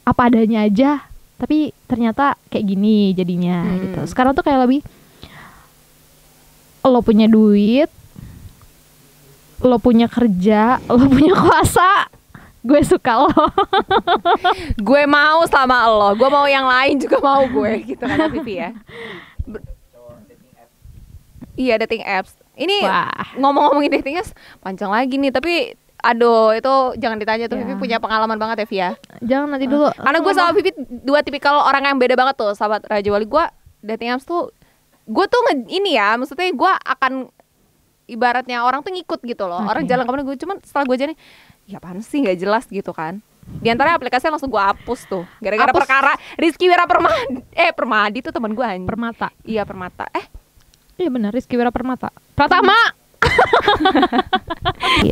A: apa adanya aja tapi ternyata kayak gini jadinya gitu sekarang tuh kayak lebih lo punya duit lo punya kerja, lo punya kuasa, gue suka lo.
B: Gue mau sama lo, gue mau yang lain juga mau gue, gitu kata Vivi ya. Iya, dating apps. Ini ngomong-ngomongin dating apps panjang lagi nih, tapi aduh itu jangan ditanya tuh.
A: Ya.
B: Vivi punya pengalaman banget ya Via.
A: Jangan nanti dulu.
B: Karena gue sama Vivi dua tipikal orang yang beda banget tuh, sahabat Raja Wali. Gue dating apps tuh, gue tuh ini ya, maksudnya gue akan ibaratnya orang tuh ngikut gitu loh. Orang jalan kemana gue, cuman setelah gue jadi ya apaan sih nggak jelas gitu kan. Di antara aplikasi langsung gue hapus tuh gara-gara perkara Rizky Wira Permadi tuh teman gue anjing.
A: Permata.
B: Iya Permata.
A: Iya benar Rizky Wira Pratama.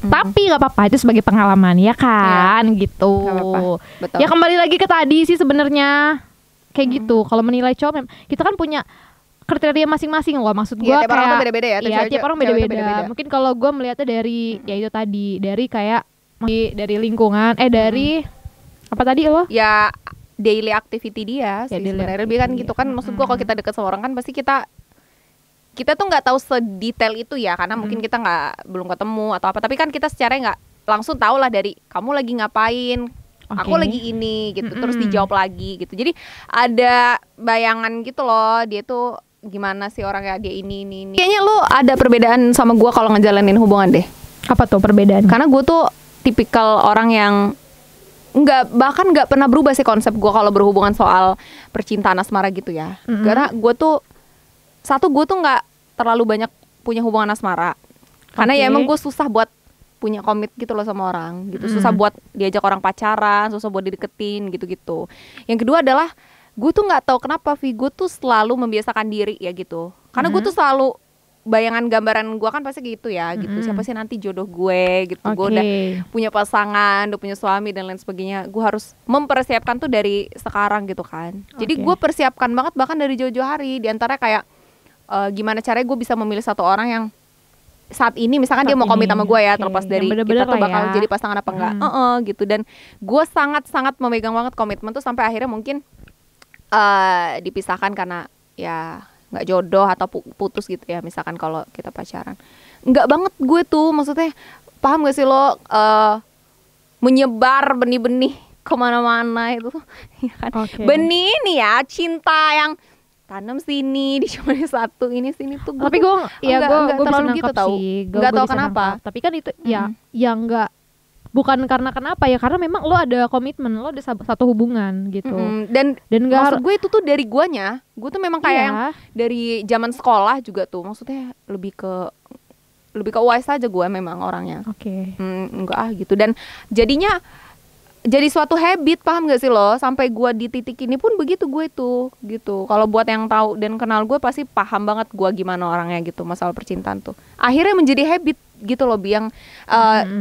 A: Tapi nggak apa-apa itu sebagai pengalaman ya kan gitu.
B: Gak apa-apa. Betul.
A: Ya kembali lagi ke tadi sih sebenarnya kayak gitu. Kalau menilai cowok kita kan punya kriteria masing-masing loh maksud gue
B: tiap orang
A: kayak
B: tuh beda-beda ya.
A: Iya tiap orang beda-beda. Mungkin kalau gue melihatnya dari ya itu tadi dari kayak dari lingkungan dari apa tadi lo?
B: Ya daily activity dia sih
A: daily
B: sebenarnya lebih kan gitu kan. Maksud gue kalau kita deket sama orang kan pasti kita tuh nggak tahu sedetail itu ya karena mungkin kita belum ketemu atau apa, tapi kan kita secara nggak langsung tahu lah dari kamu lagi ngapain, aku lagi ini gitu, terus dijawab lagi gitu. Jadi ada bayangan gitu loh dia tuh gimana sih orangnya, dia ini. Kayaknya lu ada perbedaan sama gue kalau ngejalanin hubungan deh.
A: Apa tuh perbedaan?
B: Karena gue tuh tipikal orang yang bahkan nggak pernah berubah sih konsep gue kalau berhubungan soal percintaan asmara gitu ya. Karena gue tuh gue tuh nggak terlalu banyak punya hubungan asmara. Karena ya emang gue susah buat punya komit gitu loh sama orang gitu. Susah buat diajak orang pacaran, susah buat dideketin gitu-gitu. Yang kedua adalah gue tuh nggak tahu kenapa gue tuh selalu membiasakan diri ya gitu. Karena gue tuh selalu bayangan gambaran gue kan pasti gitu ya gitu. Siapa sih nanti jodoh gue gitu. Gue udah punya pasangan, udah punya suami dan lain sebagainya. Gue harus mempersiapkan tuh dari sekarang gitu kan. Jadi gue persiapkan banget bahkan dari jauh-jauh hari. Di antara kayak gimana caranya gue bisa memilih satu orang yang saat ini misalkan dia mau komit sama gue ya, terlepas dari kita tuh bakal jadi pasangan apa enggak gitu. Dan gue sangat-sangat memegang banget komitmen tuh sampai akhirnya mungkin dipisahkan karena ya nggak jodoh atau putus gitu ya, misalkan kalau kita pacaran. Nggak banget gue tuh, maksudnya paham gak sih lo, menyebar benih-benih kemana-mana itu ya kan. Benih ini ya, cinta yang tanam sini di cuma satu ini sini tuh
A: Tapi gue
B: enggak
A: bisa
B: terlalu
A: nangkep
B: gitu tau.
A: sih.
B: Enggak tahu
A: bisa
B: kenapa.
A: nangkep. Tapi kan itu ya enggak, bukan karena kenapa ya, karena memang lo ada komitmen, lo ada satu hubungan gitu.
B: Dan
A: enggak
B: maksud gue itu tuh dari guanya, gue tuh memang kayak
A: Iya.
B: yang dari zaman sekolah juga tuh, maksudnya lebih ke wise aja gue memang orangnya.
A: Oke.
B: Enggak gitu. Dan jadinya jadi suatu habit, paham gak sih lo? Sampai gue di titik ini pun begitu gue tuh gitu. Kalau buat yang tahu dan kenal gue pasti paham banget gue gimana orangnya gitu masalah percintaan tuh. Akhirnya menjadi habit gitu loh, yang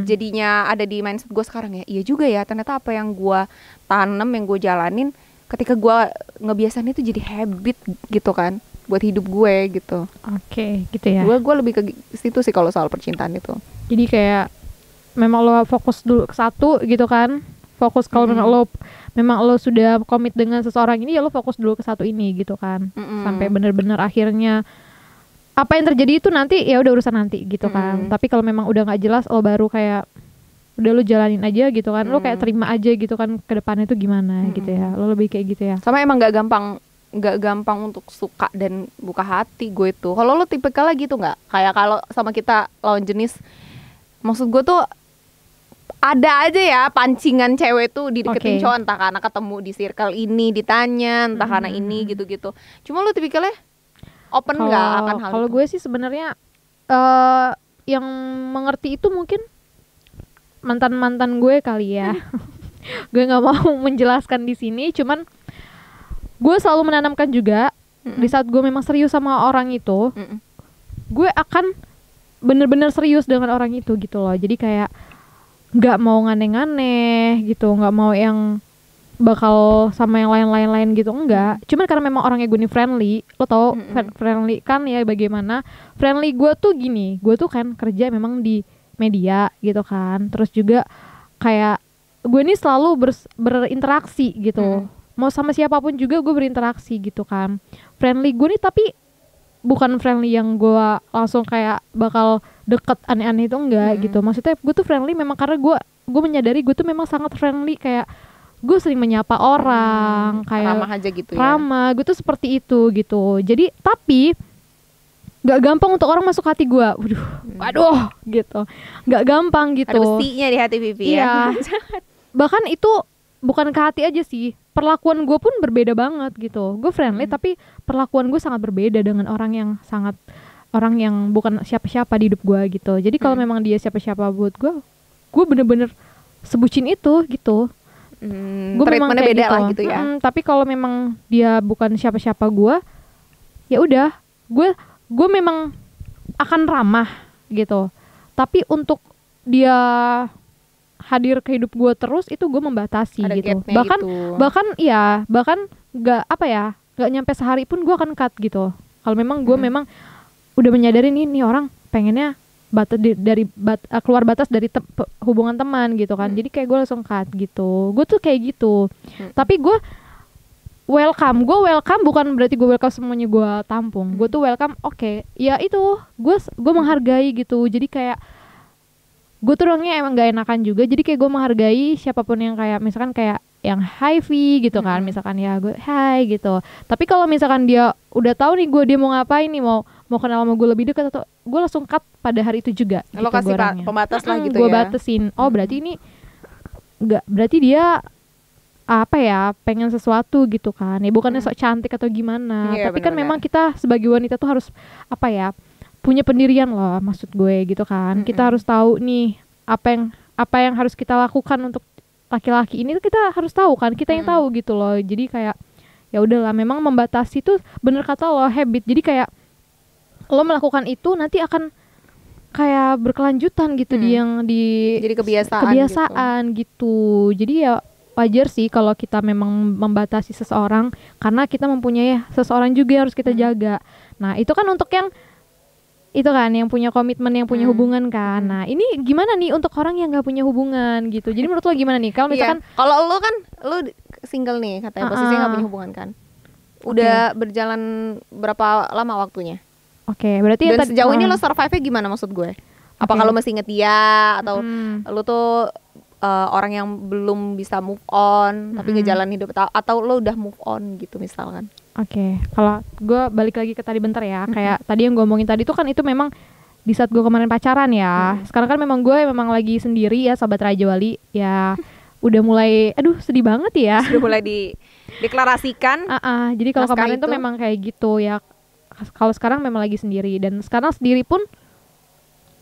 B: jadinya ada di mindset gue sekarang ya. Iya juga ya, ternyata apa yang gue tanam, yang gue jalanin, ketika gue ngebiasain itu jadi habit gitu kan, buat hidup gue gitu.
A: Oke, gitu ya.
B: Gue lebih ke situ sih kalau soal percintaan itu.
A: Jadi kayak memang lo fokus dulu ke satu gitu kan. Fokus kalau memang lo sudah komit dengan seseorang ini, ya lo fokus dulu ke satu ini gitu kan. Sampai benar-benar akhirnya apa yang terjadi itu nanti ya udah urusan nanti gitu kan. Tapi kalau memang udah nggak jelas, lo baru kayak udah lo jalanin aja gitu kan. Lo kayak terima aja gitu kan, ke depannya itu gimana gitu ya. Lo lebih kayak gitu ya.
B: Sama emang nggak gampang untuk suka dan buka hati gue tuh. Kalau lo tipikalnya gitu nggak? Kayak kalau sama kita lawan jenis, maksud gue tuh ada aja ya pancingan cewek tuh dideketin cowok, entah karena ketemu di circle ini ditanya, entah karena ini gitu-gitu. Cuma lu tipikalnya open nggak akan hal
A: kalau
B: itu?
A: gue sih sebenarnya yang mengerti itu mungkin mantan gue kali ya. Gue nggak mau menjelaskan di sini, cuman gue selalu menanamkan juga di saat gue memang serius sama orang itu, gue akan bener-bener serius dengan orang itu gitu loh. Jadi kayak nggak mau ngane-ngane gitu, nggak mau yang bakal sama yang lain-lain gitu, enggak. Cuman karena memang orangnya gue ini friendly, lo tau friendly kan ya, bagaimana friendly gue tuh gini, gue tuh kan kerja memang di media gitu kan, terus juga kayak gue ini selalu berinteraksi gitu, mau sama siapapun juga gue berinteraksi gitu kan. Friendly gue nih, tapi bukan friendly yang gue langsung kayak bakal deket aneh-aneh itu, enggak gitu. Maksudnya gue tuh friendly memang karena gue menyadari gue tuh memang sangat friendly, kayak gue sering menyapa orang, kayak
B: ramah aja gitu
A: ramah, gue tuh seperti itu gitu. Jadi tapi nggak gampang untuk orang masuk hati gue, waduh gitu, nggak gampang gitu.
B: Ada besinya di hati Vivi ya.
A: Bahkan itu bukan ke hati aja sih, perlakuan gue pun berbeda banget gitu. Gue friendly tapi perlakuan gue sangat berbeda dengan orang yang bukan siapa-siapa di hidup gue gitu. Jadi kalau memang dia siapa-siapa buat gue bener-bener sebutin itu gitu. Gue memang kayak beda gitu. Lah gitu ya. Tapi kalau memang dia bukan siapa-siapa gue, ya udah, gue memang akan ramah gitu. Tapi untuk dia hadir ke hidup gue terus, itu gue membatasi. Ada gitu. Bahkan nggak nyampe sehari pun gue akan cut gitu. Kalau memang gue memang udah menyadari nih orang pengennya keluar batas dari hubungan teman gitu kan. Jadi kayak gue langsung cut gitu. Gue tuh kayak gitu. Tapi gue welcome bukan berarti gue welcome semuanya gue tampung. Gue tuh welcome, oke. Ya itu, gue menghargai gitu. Jadi kayak gue tuh orangnya emang gak enakan juga. Jadi kayak gue menghargai siapapun yang kayak misalkan kayak yang hi V gitu kan, misalkan ya gue hi gitu. Tapi kalau misalkan dia udah tahu nih dia mau ngapain nih, mau kenal sama gue lebih dekat, atau gue langsung cut pada hari itu juga.
B: Lo
A: gitu,
B: kasih pembatas lah gitu
A: gue
B: ya.
A: Gue batasin. Oh berarti ini berarti dia pengen sesuatu gitu kan. Ya bukannya sok cantik atau gimana. Tapi kan memang kita sebagai wanita tuh harus punya pendirian loh, maksud gue gitu kan. Kita harus tahu nih apa yang harus kita lakukan untuk laki-laki ini, tuh kita harus tahu kan, kita yang tahu gitu loh. Jadi kayak ya udahlah, memang membatasi tuh bener kata lo, habit. Jadi kayak lo melakukan itu nanti akan kayak berkelanjutan gitu, jadi kebiasaan gitu. Jadi ya wajar sih kalau kita memang membatasi seseorang, karena kita mempunyai seseorang juga yang harus kita jaga. Nah itu kan untuk yang itu kan, yang punya komitmen, yang punya hubungan kan. Nah ini gimana nih untuk orang yang nggak punya hubungan gitu. Jadi menurut lo gimana nih kalau misalkan
B: kalau lo kan lo single nih katanya, posisinya nggak punya hubungan kan, udah berjalan berapa lama waktunya? Berarti dan sejauh ini lo survive-nya gimana, maksud gue? Apa kalau masih inget dia, atau lo tuh orang yang belum bisa move on tapi ngejalan hidup, atau lo udah move on gitu misalkan?
A: Oke, kalau gue balik lagi ke tadi bentar ya, kayak tadi yang gue omongin tadi tuh kan itu memang di saat gue kemarin pacaran ya. Sekarang kan memang gue memang lagi sendiri ya, sahabat Raja Wali. Ya udah mulai, aduh sedih banget ya.
B: Sudah mulai dideklarasikan.
A: Jadi kalau
B: naskah
A: kemarin tuh
B: itu.
A: memang kayak gitu ya. Kalau sekarang memang lagi sendiri, dan sekarang sendiri pun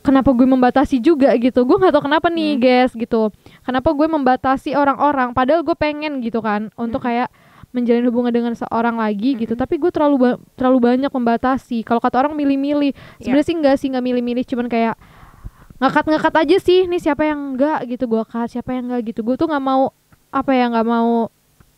A: kenapa gue membatasi juga gitu. Gue nggak tahu kenapa nih guys gitu. Kenapa gue membatasi orang-orang, padahal gue pengen gitu kan untuk kayak menjalin hubungan dengan seorang lagi gitu, tapi gue terlalu banyak membatasi. Kalau kata orang milih-milih, sebenarnya sih nggak milih-milih, cuman kayak ngekat aja sih. Nih siapa yang enggak gitu gue cut, siapa yang enggak gitu. Gue tuh nggak mau nggak mau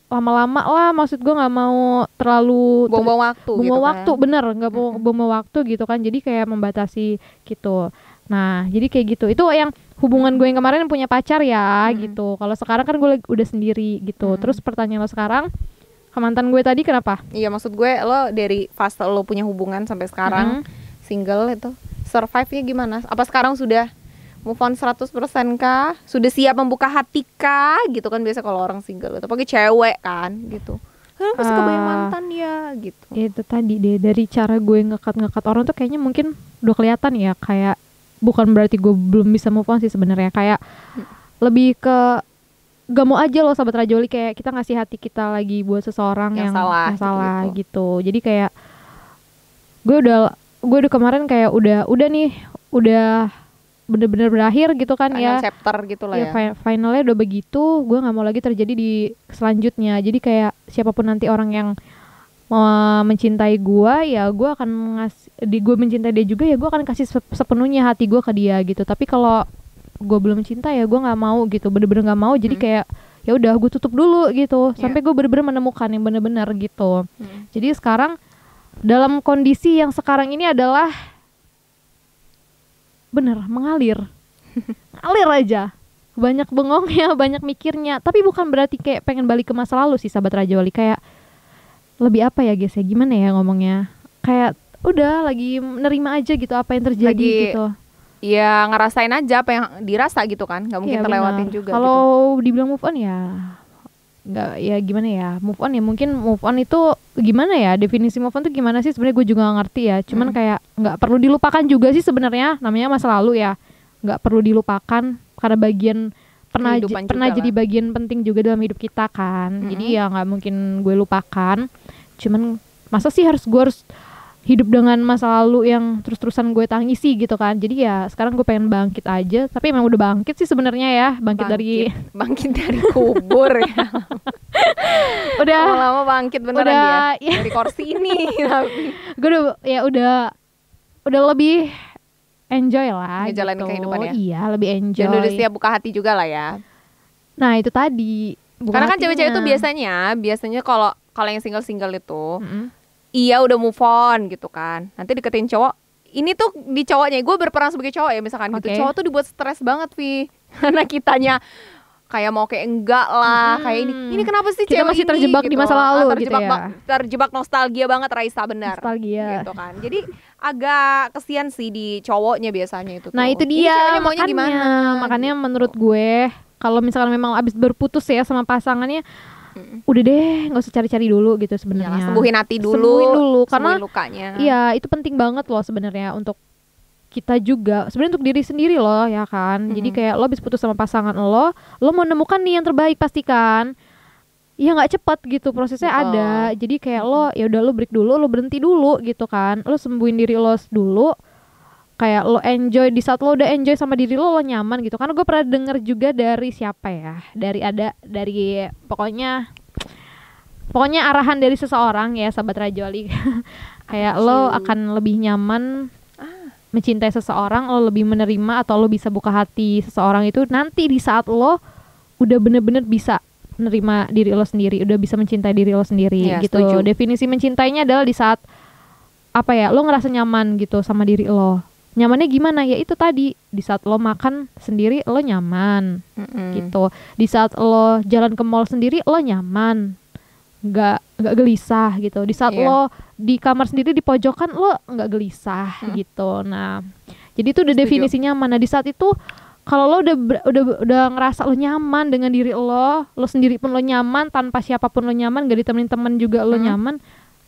A: lama-lama lah, maksud gue nggak mau terlalu
B: buang-buang waktu gitu
A: waktu
B: kan.
A: bener, nggak mau buang waktu gitu kan. Jadi kayak membatasi gitu. Nah jadi kayak gitu, itu yang hubungan gue yang kemarin punya pacar ya gitu. Kalau sekarang kan gue udah sendiri gitu. Terus pertanyaan lo sekarang ke mantan gue tadi kenapa?
B: Iya, maksud gue lo dari fase lo punya hubungan sampai sekarang single itu survive-nya gimana? Apa sekarang sudah move on 100% kah? Sudah siap membuka hati kah? Gitu kan biasa kalau orang single itu pakai cewek kan gitu. Masih kebayang mantan ya gitu.
A: Itu tadi deh, dari cara gue ngekat orang tuh kayaknya mungkin udah kelihatan ya, kayak bukan berarti gue belum bisa move on sih sebenarnya, kayak lebih ke gak mau aja loh sahabat Raja Wali, kayak kita ngasih hati kita lagi buat seseorang yang salah gitu. Jadi kayak gue udah kemarin kayak udah nih, udah bener-bener berakhir gitu kan.
B: Final
A: ya
B: chapter gitu lah ya.
A: Finalnya udah begitu, gue nggak mau lagi terjadi di selanjutnya. Jadi kayak siapapun nanti orang yang mau mencintai gue, ya gue akan gue mencintai dia juga, ya gue akan kasih sepenuhnya hati gue ke dia gitu. Tapi kalau gue belum cinta ya gue nggak mau gitu, bener-bener nggak mau. Jadi kayak ya udah gue tutup dulu gitu sampai gue bener-bener menemukan yang bener-bener gitu. Jadi sekarang dalam kondisi yang sekarang ini adalah bener mengalir ngalir aja, banyak bengongnya, banyak mikirnya. Tapi bukan berarti kayak pengen balik ke masa lalu sih sahabat Raja Wali. Kayak lebih apa ya guys ya, gimana ya ngomongnya, kayak udah lagi menerima aja gitu apa yang terjadi gitu.
B: Ya ngerasain aja apa yang dirasa gitu kan, nggak mungkin terlewatin juga.
A: Kalau dibilang move on ya nggak, ya gimana ya, move on ya mungkin move on itu gimana ya, definisi move on itu gimana sih sebenarnya gue juga nggak ngerti ya. Cuman kayak nggak perlu dilupakan juga sih sebenarnya, namanya masa lalu ya, nggak perlu dilupakan karena bagian pernah jadi bagian penting juga dalam hidup kita kan. Jadi ya nggak mungkin gue lupakan. Cuman masa sih harus hidup dengan masa lalu yang terus-terusan gue tangisi gitu kan. Jadi ya sekarang gue pengen bangkit aja. Tapi emang udah bangkit sih sebenarnya ya, bangkit dari
B: kubur ya.
A: Udah
B: lama bangkit beneran dia dari kursi ini.
A: Gue udah lebih enjoy lah
B: ngejalanin
A: gitu.
B: kehidupan ya.
A: Iya, lebih enjoy.
B: Dan udah siap buka hati juga lah ya.
A: Nah itu tadi,
B: karena kan cewek-cewek itu biasanya kalau yang single itu iya udah move on gitu kan, nanti deketin cowok. Ini tuh di cowoknya, gue berperan sebagai cowok ya misalkan gitu. Cowok tuh dibuat stres banget Vi, karena kitanya kayak mau kayak enggak lah, kayak ini kenapa sih
A: kita
B: cewek
A: masih terjebak
B: gitu.
A: di masa lalu gitu ya.
B: Terjebak nostalgia banget, Raisa, benar.
A: Nostalgia
B: gitu kan. Jadi agak kesian sih di cowoknya biasanya itu tuh.
A: Nah itu dia makanya menurut gue kalau misalkan memang abis berputus ya sama pasangannya, udah deh nggak usah cari-cari dulu gitu sebenarnya.
B: Sembuhin hati dulu,
A: karena
B: lukanya.
A: Iya itu penting banget loh sebenarnya untuk kita juga, sebenarnya untuk diri sendiri loh ya kan. Jadi kayak lo habis putus sama pasangan lo mau nemukan nih yang terbaik pastikan. Ya nggak cepat gitu prosesnya. Betul. Ada. Jadi kayak lo ya udah lo break dulu, lo berhenti dulu gitu kan. Lo sembuhin diri lo dulu. Kayak lo enjoy, di saat lo udah enjoy sama diri lo nyaman gitu. Karena gue pernah denger juga dari siapa ya, dari pokoknya arahan dari seseorang ya sahabat Raja Wali. Kayak lo akan lebih nyaman mencintai seseorang, lo lebih menerima atau lo bisa buka hati seseorang itu nanti di saat lo udah bener-bener bisa menerima diri lo sendiri, udah bisa mencintai diri lo sendiri gitu. Setuju. Definisi mencintainya adalah di saat apa ya, lo ngerasa nyaman gitu sama diri lo. Nyamannya gimana? Ya itu tadi, di saat lo makan sendiri lo nyaman gitu. Di saat lo jalan ke mall sendiri lo nyaman, nggak gelisah gitu. Di saat lo di kamar sendiri di pojokan lo nggak gelisah gitu. Nah jadi itu udah definisi nyaman. Nah di saat itu kalau lo udah ngerasa lo nyaman dengan diri lo sendiri pun lo nyaman, tanpa siapapun lo nyaman, gak ditemenin teman juga lo nyaman,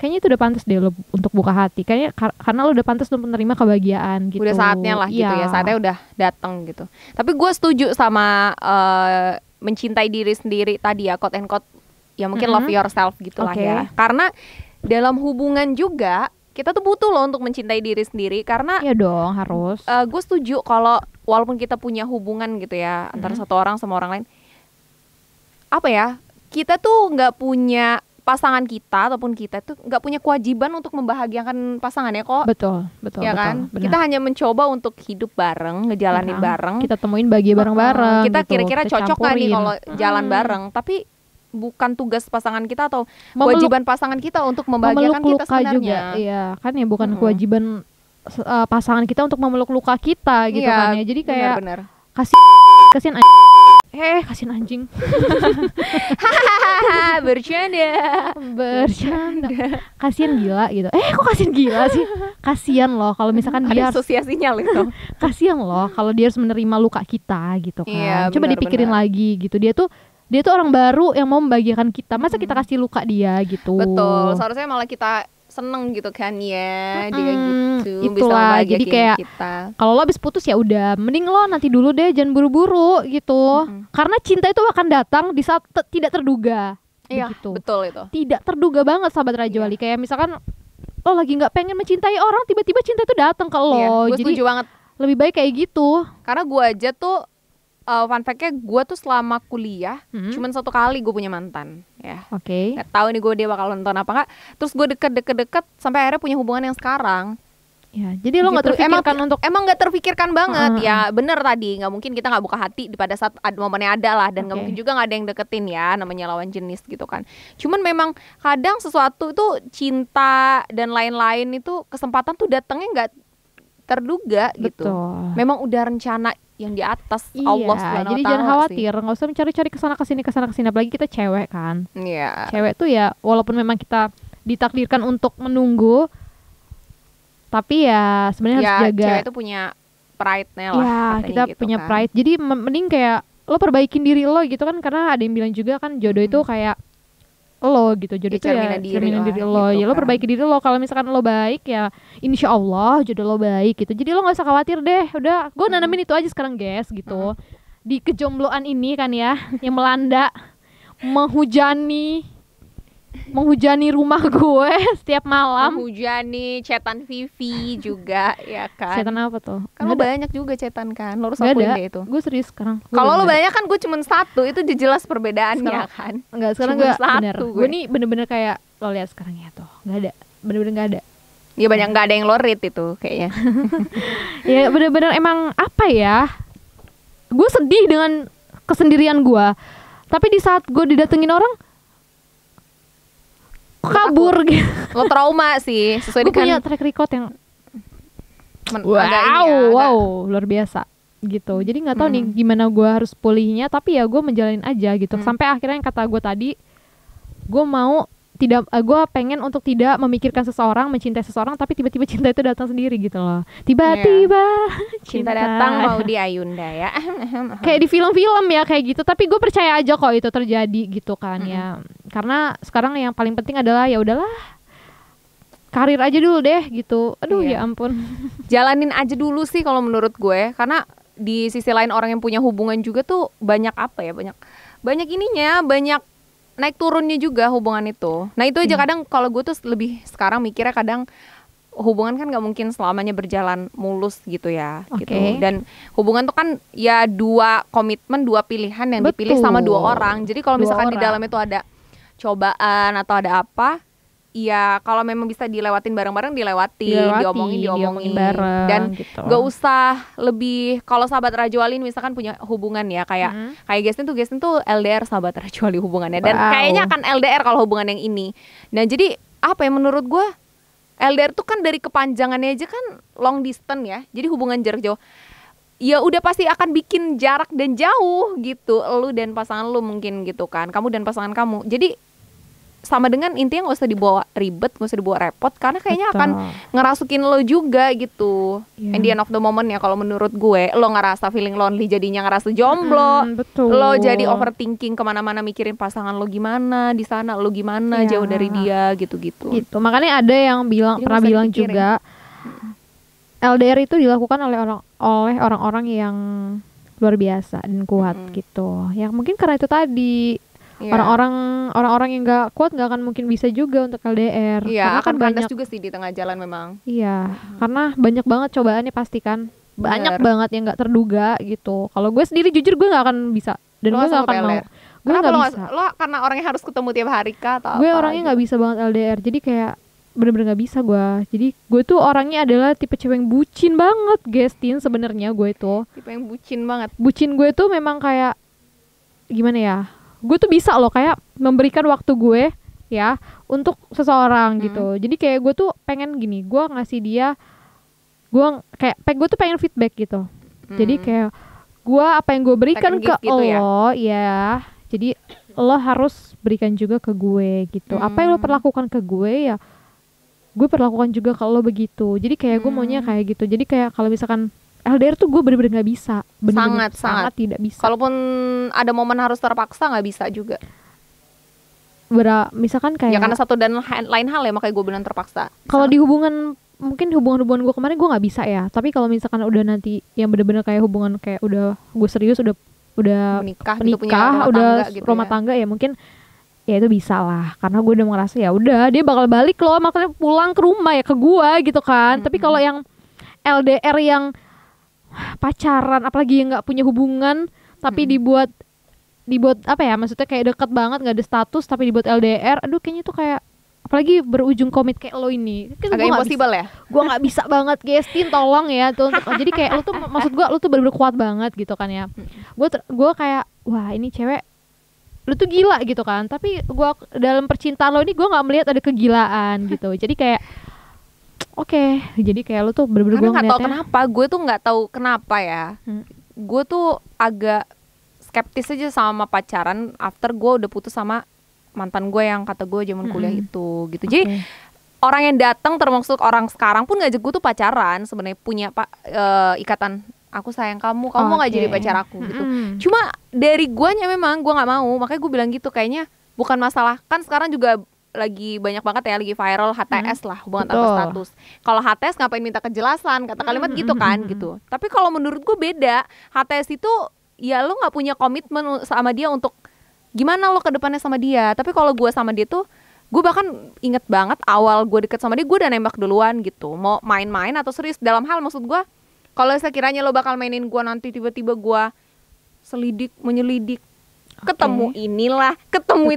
A: kayaknya itu udah pantas deh lo untuk buka hati. Kayaknya karena lo udah pantas untuk menerima kebahagiaan gitu.
B: Udah saatnya lah gitu ya, saatnya udah datang gitu. Tapi gue setuju sama mencintai diri sendiri tadi ya, quote and quote, ya mungkin love yourself gitu lah ya. Karena dalam hubungan juga kita tuh butuh loh untuk mencintai diri sendiri, karena
A: iya dong harus.
B: Gue setuju kalau walaupun kita punya hubungan gitu ya antara satu orang sama orang lain, apa ya, kita tuh nggak punya pasangan kita ataupun kita tuh nggak punya kewajiban untuk membahagiakan pasangannya kok.
A: Betul
B: Ya kan, benar. Kita hanya mencoba untuk hidup bareng, ngejalanin bareng.
A: Kita temuin bahagia bareng-bareng.
B: Kita
A: gitu.
B: kira-kira cocok nggak nih kalau jalan bareng, tapi bukan tugas pasangan kita atau kewajiban pasangan kita untuk membahagiakan kita sebenarnya.
A: Juga, iya kan ya, bukan kewajiban pasangan kita untuk memeluk luka kita gitu kan ya. Jadi kayak kasihan anjing. Bercanda. Kasihan gila gitu. Kok kasihan gila sih? Kasihan loh kalau misalkan dia
B: asosiasinya gitu.
A: Kasihan loh kalau dia harus menerima luka kita gitu kan.
B: Iya,
A: coba dipikirin lagi gitu. Dia tuh orang baru yang mau membahagiakan kita. Masa kita kasih luka dia gitu.
B: Betul. Seharusnya malah kita seneng gitu kan ya, dia gitu
A: itulah,
B: bisa
A: jadi kayak kalau lo habis putus ya udah, mending lo nanti dulu deh, jangan buru-buru gitu. Karena cinta itu akan datang di saat tidak terduga.
B: Iya,
A: begitu.
B: Betul itu.
A: Tidak terduga banget sahabat Raja Wali. Kayak misalkan lo lagi nggak pengen mencintai orang, tiba-tiba cinta itu datang ke lo.
B: Gue setuju banget.
A: Lebih baik kayak gitu.
B: Karena gue aja tuh fun fact-nya, gue tuh selama kuliah cuman 1 kali gue punya mantan ya. Gak tahu nih dia bakal nonton apa nggak. Terus gue deket sampai akhirnya punya hubungan yang sekarang.
A: Ya, jadi lo nggak terpikirkan
B: emang nggak terpikirkan banget. Ya bener tadi, nggak mungkin kita nggak buka hati pada saat momennya ada lah, dan nggak mungkin juga nggak ada yang deketin ya, namanya lawan jenis gitu kan. Cuman memang kadang sesuatu itu, cinta dan lain-lain itu, kesempatan tuh datangnya nggak terduga gitu. Memang udah rencana yang di atas Allah Subhanahu wa taala.
A: Jadi jangan khawatir, nggak usah mencari-cari kesana kesini, apalagi kita cewek kan.
B: Iya.
A: Cewek tuh ya, walaupun memang kita ditakdirkan untuk menunggu, tapi ya sebenarnya harus jaga.
B: Cewek itu punya pride-nya lah.
A: Ya, kita gitu punya pride. Jadi mending kayak lo perbaikin diri lo gitu kan, karena ada yang bilang juga kan jodoh itu kayak lo gitu, jodoh itu ya cerminan diri lo gitu, ya lo perbaiki diri lo. Kalau misalkan lo baik ya insya Allah jodoh lo baik gitu. Jadi lo nggak usah khawatir deh, udah gue nanamin itu aja sekarang guys gitu. Di kejombloan ini kan ya, yang melanda menghujani rumah gue setiap malam,
B: menghujani chatan Vivi juga ya kan.
A: Chatan apa tuh?
B: Kan lo banyak juga chatan kan, lo harus akuin deh itu.
A: Gue serius sekarang.
B: Kalau lo banyak kan, gue cuma 1, itu jelas perbedaannya sekarang, kan.
A: Enggak, sekarang gue bener. Gue nih bener-bener kayak lo lihat sekarang ya tuh, nggak ada, bener-bener nggak ada.
B: Ya banyak nggak ada yang lo read itu kayaknya.
A: Ya bener-bener emang apa ya? Gue sedih dengan kesendirian gue, tapi di saat gue didatengin orang kabur gitu. Lo
B: trauma sih, sesuai dengan
A: punya track record yang wow, luar biasa gitu. Jadi nggak tahu nih gimana gue harus pulihnya, tapi ya gue menjalin aja gitu. Sampai akhirnya yang kata gue tadi, gue pengen untuk tidak memikirkan seseorang, mencintai seseorang, tapi tiba-tiba cinta itu datang sendiri gitu loh. Tiba-tiba
B: cinta datang mau di Ayunda ya.
A: Kayak di film-film ya kayak gitu, tapi gue percaya aja kok itu terjadi gitu kan ya. Karena sekarang yang paling penting adalah ya udahlah, karir aja dulu deh gitu. Aduh ya ampun.
B: Jalanin aja dulu sih kalau menurut gue, karena di sisi lain orang yang punya hubungan juga tuh banyak banyak ininya, banyak naik turunnya juga hubungan itu. Nah itu aja kadang kalau gue tuh lebih sekarang mikirnya, kadang hubungan kan nggak mungkin selamanya berjalan mulus gitu ya. Gitu. Dan hubungan tuh kan ya 2 komitmen, 2 pilihan yang dipilih sama 2 orang. Jadi kalau misalkan di dalam itu ada cobaan atau ada apa, ya kalau memang bisa dilewatin bareng-bareng, diomongin bareng. Dan gitu. Gak usah lebih, kalau sahabat Raja Wali misalkan punya hubungan ya, kayak Gestin tuh LDR sahabat Raja Wali hubungannya. Dan kayaknya akan LDR kalau hubungan yang ini. Nah jadi apa ya, menurut gue LDR tuh kan dari kepanjangannya aja kan long distance ya. Jadi hubungan jarak jauh ya udah pasti akan bikin jarak dan jauh gitu, lu dan pasangan lu mungkin gitu kan, kamu dan pasangan kamu. Jadi sama dengan intinya nggak usah dibawa ribet, nggak usah dibawa repot, karena kayaknya
A: Betul.
B: akan ngerasukin lo juga gitu.
A: Iya.
B: And the end of the moment ya, kalau menurut gue, lo ngerasa feeling lonely jadinya ngerasa jomblo,
A: Betul.
B: lo jadi overthinking kemana-mana mikirin pasangan lo gimana di sana, lo gimana
A: Iya.
B: jauh dari dia gitu-gitu.
A: Gitu. Makanya ada yang bilang
B: Jadi
A: pernah
B: nggak usah
A: bilang
B: dipikirin.
A: juga LDR itu dilakukan oleh orang-orang yang luar biasa dan kuat gitu. Yang mungkin karena itu tadi
B: Iya.
A: orang-orang yang nggak kuat nggak akan mungkin bisa juga untuk LDR.
B: Iya,
A: Karena
B: akan kandas
A: banyak
B: juga sih di tengah jalan memang.
A: Iya, karena banyak banget cobaannya pasti kan. Banyak
B: Bener.
A: banget yang nggak terduga gitu. Kalau gue sendiri jujur gue nggak akan bisa dan
B: Lo
A: gue nggak
B: sanggup
A: akan mau.
B: LDR?
A: Gue
B: Kenapa
A: nggak
B: lo,
A: bisa.
B: lo karena orangnya harus ketemu tiap hari kah atau
A: Gue
B: apa
A: orangnya
B: gitu?
A: nggak bisa banget LDR. Jadi kayak bener-bener nggak bisa gue. Jadi gue tuh orangnya adalah tipe cewek yang bucin banget, Gestin. Sebenarnya gue itu
B: Tipe yang bucin banget.
A: bucin gue tuh memang kayak gimana ya? Gue tuh bisa loh kayak memberikan waktu gue ya untuk seseorang gitu. Jadi kayak gue tuh pengen gini, gue ngasih dia, gue tuh pengen feedback gitu. Jadi kayak gue apa yang gue berikan
B: Second
A: ke
B: gift gitu ya?
A: lo ya. Jadi lo harus berikan juga ke gue gitu. Apa yang lo perlakukan ke gue ya gue perlakukan juga ke lo begitu. Jadi kayak gue maunya kayak gitu. Jadi kayak kalau misalkan LDR tuh gue bener-bener gak bisa. Bener-bener
B: Sangat.
A: tidak bisa.
B: Kalaupun ada momen harus terpaksa nggak bisa juga.
A: Misalkan kayak
B: Ya karena satu dan lain hal ya, makanya gue bilang terpaksa.
A: kalau di mungkin hubungan gue kemarin gue nggak bisa ya. Tapi kalau misalkan udah nanti yang bener-bener kayak hubungan kayak udah gue serius udah
B: Menikah gitu, punya rumah
A: udah
B: tangga gitu
A: rumah
B: ya.
A: tangga ya mungkin ya itu bisa lah. Karena gue udah ngerasa ya udah dia bakal balik loh, makanya pulang ke rumah ya ke gue gitu kan. Tapi kalau yang LDR yang pacaran apalagi yang nggak punya hubungan tapi dibuat apa ya, maksudnya kayak deket banget nggak ada status tapi dibuat LDR, aduh kayaknya tuh kayak apalagi berujung komit kayak lo ini kan
B: Agak impossible ya.
A: gue nggak bisa banget Gestin, tolong ya tuh jadi kayak lo tuh maksud gue lo tuh bener-bener kuat banget gitu kan ya. Gue kayak wah ini cewek lu tuh gila gitu kan, tapi gue dalam percintaan lo ini gue nggak melihat ada kegilaan gitu. Jadi kayak oke, jadi kayak lu tuh bener-bener gue
B: Karena nggak tahu
A: ngeliatnya
B: kenapa, gue tuh nggak tahu kenapa ya. Gue tuh agak skeptis aja sama pacaran after gue udah putus sama mantan gue yang kata gue zaman kuliah itu gitu. Jadi orang yang datang termasuk orang sekarang pun ngajak gue tuh pacaran, sebenarnya punya ikatan aku sayang kamu mau nggak jadi pacar aku gitu. Cuma dari guanya memang gue nggak mau, makanya gue bilang gitu, kayaknya bukan masalah, kan sekarang juga lagi banyak banget ya, lagi viral HTS lah, hubungan tanpa status. Kalau HTS ngapain minta kejelasan, kata kalimat gitu kan gitu. Tapi kalau menurut gue beda, HTS itu ya lo nggak punya komitmen sama dia untuk gimana lo ke depannya sama dia. Tapi kalau gue sama dia tuh, gue bahkan inget banget awal gue deket sama dia, gue udah nembak duluan gitu, mau main-main atau serius dalam hal, maksud gue kalau sekiranya lo bakal mainin gue nanti tiba-tiba gue menyelidik ketemu inilah, ketemu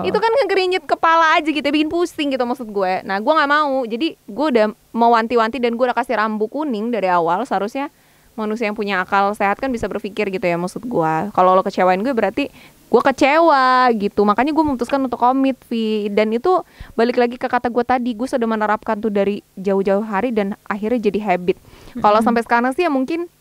B: itu kan ngegerinyet kepala aja gitu, bikin pusing gitu maksud gue. Nah gue nggak mau, jadi gue udah mau wanti-wanti dan gue udah kasih rambu kuning dari awal. Seharusnya manusia yang punya akal sehat kan bisa berpikir gitu ya, maksud gue. Kalau lo kecewain gue berarti gue kecewa gitu, makanya gue memutuskan untuk komit, Vi. Dan itu balik lagi ke kata gue tadi, gue sudah menerapkan tuh dari jauh-jauh hari dan akhirnya jadi habit. Kalau sampai sekarang sih ya mungkin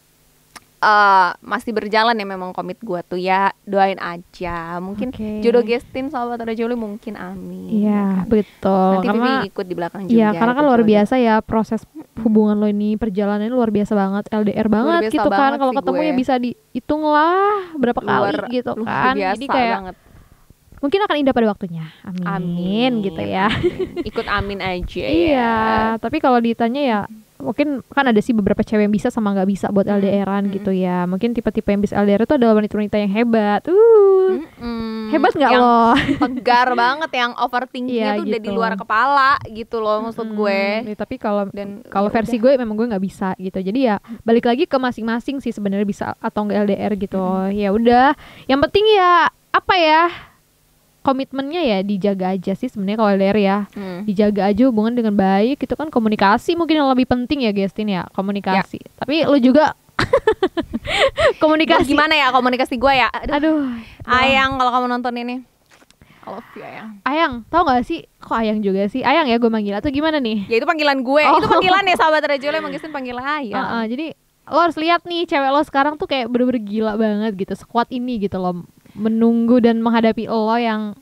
B: masih berjalan ya memang komit gue tuh, ya doain aja. Mungkin jodoh Gestin sahabat Rajoli mungkin, amin.
A: Iya betul.
B: Nanti
A: karena
B: Bibi ikut di belakang juga.
A: Iya karena kan luar biasa ya proses hubungan lo ini, perjalanannya luar biasa banget, LDR banget
B: biasa
A: gitu kan.
B: banget
A: Kalau
B: sih
A: ketemu
B: gue.
A: ya bisa dihitung lah berapa kali gitu
B: luar
A: kan.
B: biasa
A: Jadi kayak
B: banget.
A: mungkin akan indah pada waktunya. Amin gitu ya.
B: Ikut amin aja ya.
A: Iya, tapi kalau ditanya ya mungkin kan ada sih beberapa cewek yang bisa sama nggak bisa buat LDRan gitu ya. Mungkin tipe-tipe yang bisa LDR itu adalah wanita-wanita yang hebat. Hebat nggak lo?
B: Tegar banget, yang overthinkingnya
A: Iya,
B: tuh udah di
A: gitu.
B: luar kepala gitu loh, maksud gue.
A: Ya, tapi kalau
B: Dan
A: versi gue memang gue nggak bisa gitu. Jadi ya balik lagi ke masing-masing sih sebenarnya bisa atau nggak LDR gitu. Ya udah, yang penting ya apa ya, komitmennya ya dijaga aja sih sebenarnya kalau LDR ya. Dijaga aja hubungan dengan baik, itu kan komunikasi mungkin yang lebih penting ya Gestin ya, komunikasi. Tapi lu juga komunikasi.
B: Gimana ya komunikasi gue ya?
A: Aduh.
B: Ayang, kalau kamu nonton ini, I love you Ayang.
A: Ayang, tau gak sih? Kok Ayang juga sih? Ayang ya gue manggil atau gimana nih?
B: Ya itu panggilan gue, itu panggilan ya sahabat Rajoli, emang Gestin panggilan Ayang.
A: Jadi lo harus lihat nih cewek lo sekarang tuh kayak bener-bener gila banget gitu, sekuat ini gitu loh, menunggu dan menghadapi lo yang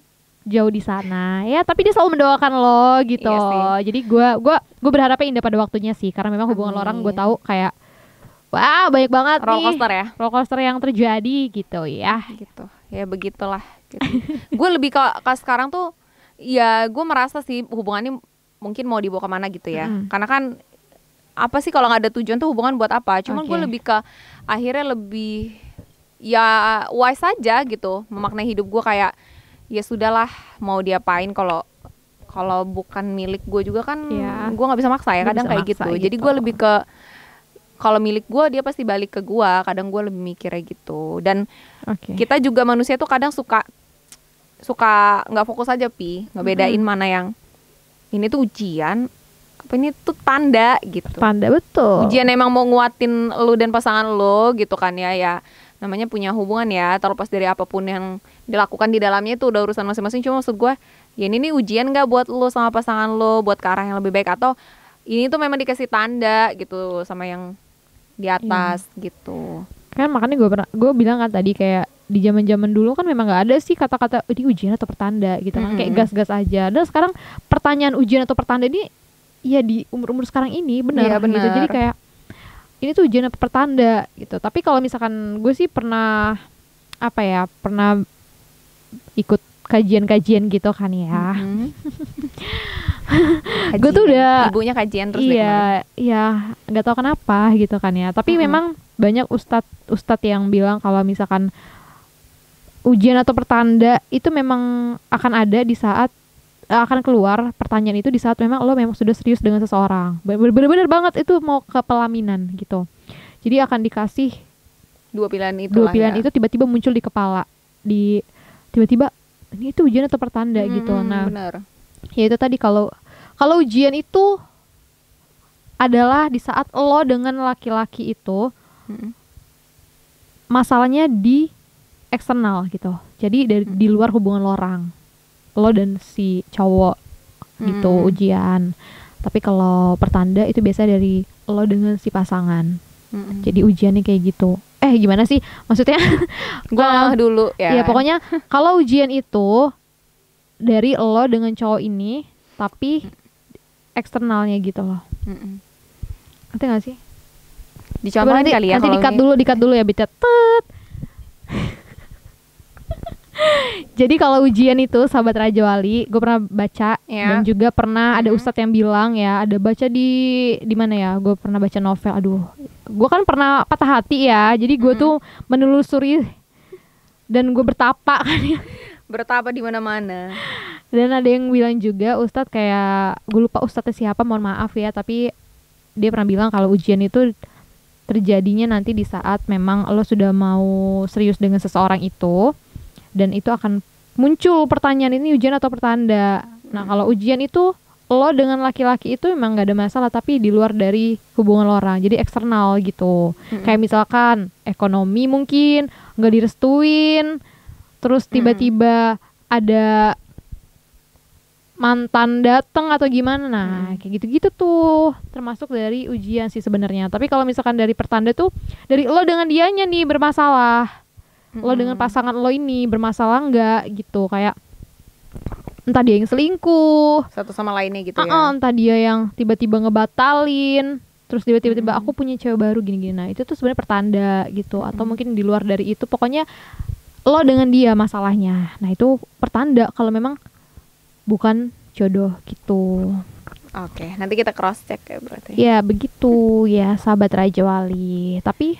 A: jauh di sana ya, tapi dia selalu mendoakan lo gitu.
B: Iya sih.
A: Jadi gue berharapnya indah pada waktunya sih, karena memang hubungan lo orang gue tahu kayak wah banyak banget
B: Roller
A: nih
B: coaster ya.
A: roller coaster yang terjadi gitu ya.
B: Gitu ya, begitulah gitu. Gue lebih ke sekarang tuh ya, gue merasa sih hubungannya mungkin mau dibawa kemana gitu ya. Karena kan apa sih kalau nggak ada tujuan tuh hubungan buat apa? Cuman gue lebih ke akhirnya lebih ya wise aja gitu memaknai hidup gue, kayak ya sudahlah mau diapain, kalau bukan milik gue juga kan gue nggak bisa maksa ya, kadang kayak gitu. Jadi gue lebih ke kalau milik gue dia pasti balik ke gue, kadang gue lebih mikirnya gitu. Dan kita juga manusia tuh kadang suka nggak fokus aja ngebedain mana yang ini tuh ujian apa ini tuh tanda gitu.
A: Tanda, betul.
B: Ujian emang mau nguatin lu dan pasangan lu gitu kan ya namanya punya hubungan ya, terlepas dari apapun yang dilakukan di dalamnya itu udah urusan masing-masing. Cuma maksud gue ya ini nih ujian gak buat lu sama pasangan lu, buat ke arah yang lebih baik, atau ini tuh memang dikasih tanda gitu sama yang di atas gitu.
A: Kan makanya gue bilang kan tadi kayak di zaman dulu kan memang nggak ada sih kata-kata ini ujian atau pertanda gitu kan, kayak gas-gas aja. Dan sekarang pertanyaan ujian atau pertanda ini ya di umur sekarang ini benar gitu. Jadi kayak ini tuh ujian atau pertanda gitu. Tapi kalau misalkan gue sih pernah ikut kajian-kajian gitu kan ya. Gue tuh udah
B: ibunya kajian terus.
A: Iya nggak tahu kenapa gitu kan ya. Tapi memang banyak ustadz yang bilang kalau misalkan ujian atau pertanda itu memang akan ada di saat akan keluar pertanyaan itu di saat memang lo memang sudah serius dengan seseorang, bener-bener banget itu mau ke pelaminan gitu. Jadi akan dikasih dua pilihan itu tiba-tiba muncul di kepala, tiba-tiba ini itu ujian atau pertanda gitu. Nah
B: bener.
A: Ya itu tadi, kalau ujian itu adalah di saat lo dengan laki-laki itu masalahnya di eksternal gitu. Jadi di luar hubungan lo orang, lo dan si cowok gitu ujian. Tapi kalau pertanda itu biasa dari lo dengan si pasangan. Jadi ujiannya kayak gitu. Gimana sih maksudnya?
B: Gua dulu ya.
A: Ya pokoknya kalau ujian itu dari lo dengan cowok ini, tapi eksternalnya gitu loh. Ngerti gak sih?
B: Dicontohin kali ya.
A: Nanti dikat dulu ya Bitet. Jadi kalau ujian itu sahabat Raja Wali, gue pernah baca dan juga pernah ada ustadz yang bilang ya, ada baca di mana ya? Gue pernah baca novel. Aduh, gue kan pernah patah hati ya. Jadi gue tuh menelusuri dan gue bertapa kan ya.
B: Bertapa di mana-mana.
A: Dan ada yang bilang juga ustadz kayak, gue lupa ustadznya siapa, mohon maaf ya, tapi dia pernah bilang kalau ujian itu terjadinya nanti di saat memang lo sudah mau serius dengan seseorang itu. Dan itu akan muncul pertanyaan ini ujian atau pertanda. Nah kalau ujian itu lo dengan laki-laki itu memang gak ada masalah, tapi di luar dari hubungan lo orang, jadi eksternal gitu. Kayak misalkan ekonomi mungkin gak direstuin, terus tiba-tiba ada mantan dateng atau gimana. Nah kayak gitu-gitu tuh termasuk dari ujian sih sebenarnya. Tapi kalau misalkan dari pertanda tuh dari lo dengan dianya nih bermasalah, lo dengan pasangan lo ini bermasalah nggak gitu, kayak entah dia yang selingkuh
B: satu sama lainnya gitu ya,
A: entah dia yang tiba-tiba ngebatalin, terus tiba-tiba aku punya cewek baru gini-gini. Nah itu tuh sebenarnya pertanda gitu. Atau mungkin di luar dari itu, pokoknya lo dengan dia masalahnya, nah itu pertanda kalau memang bukan jodoh gitu.
B: Oke, nanti kita cross check ya berarti.
A: Ya begitu ya sahabat Raja Wali. Tapi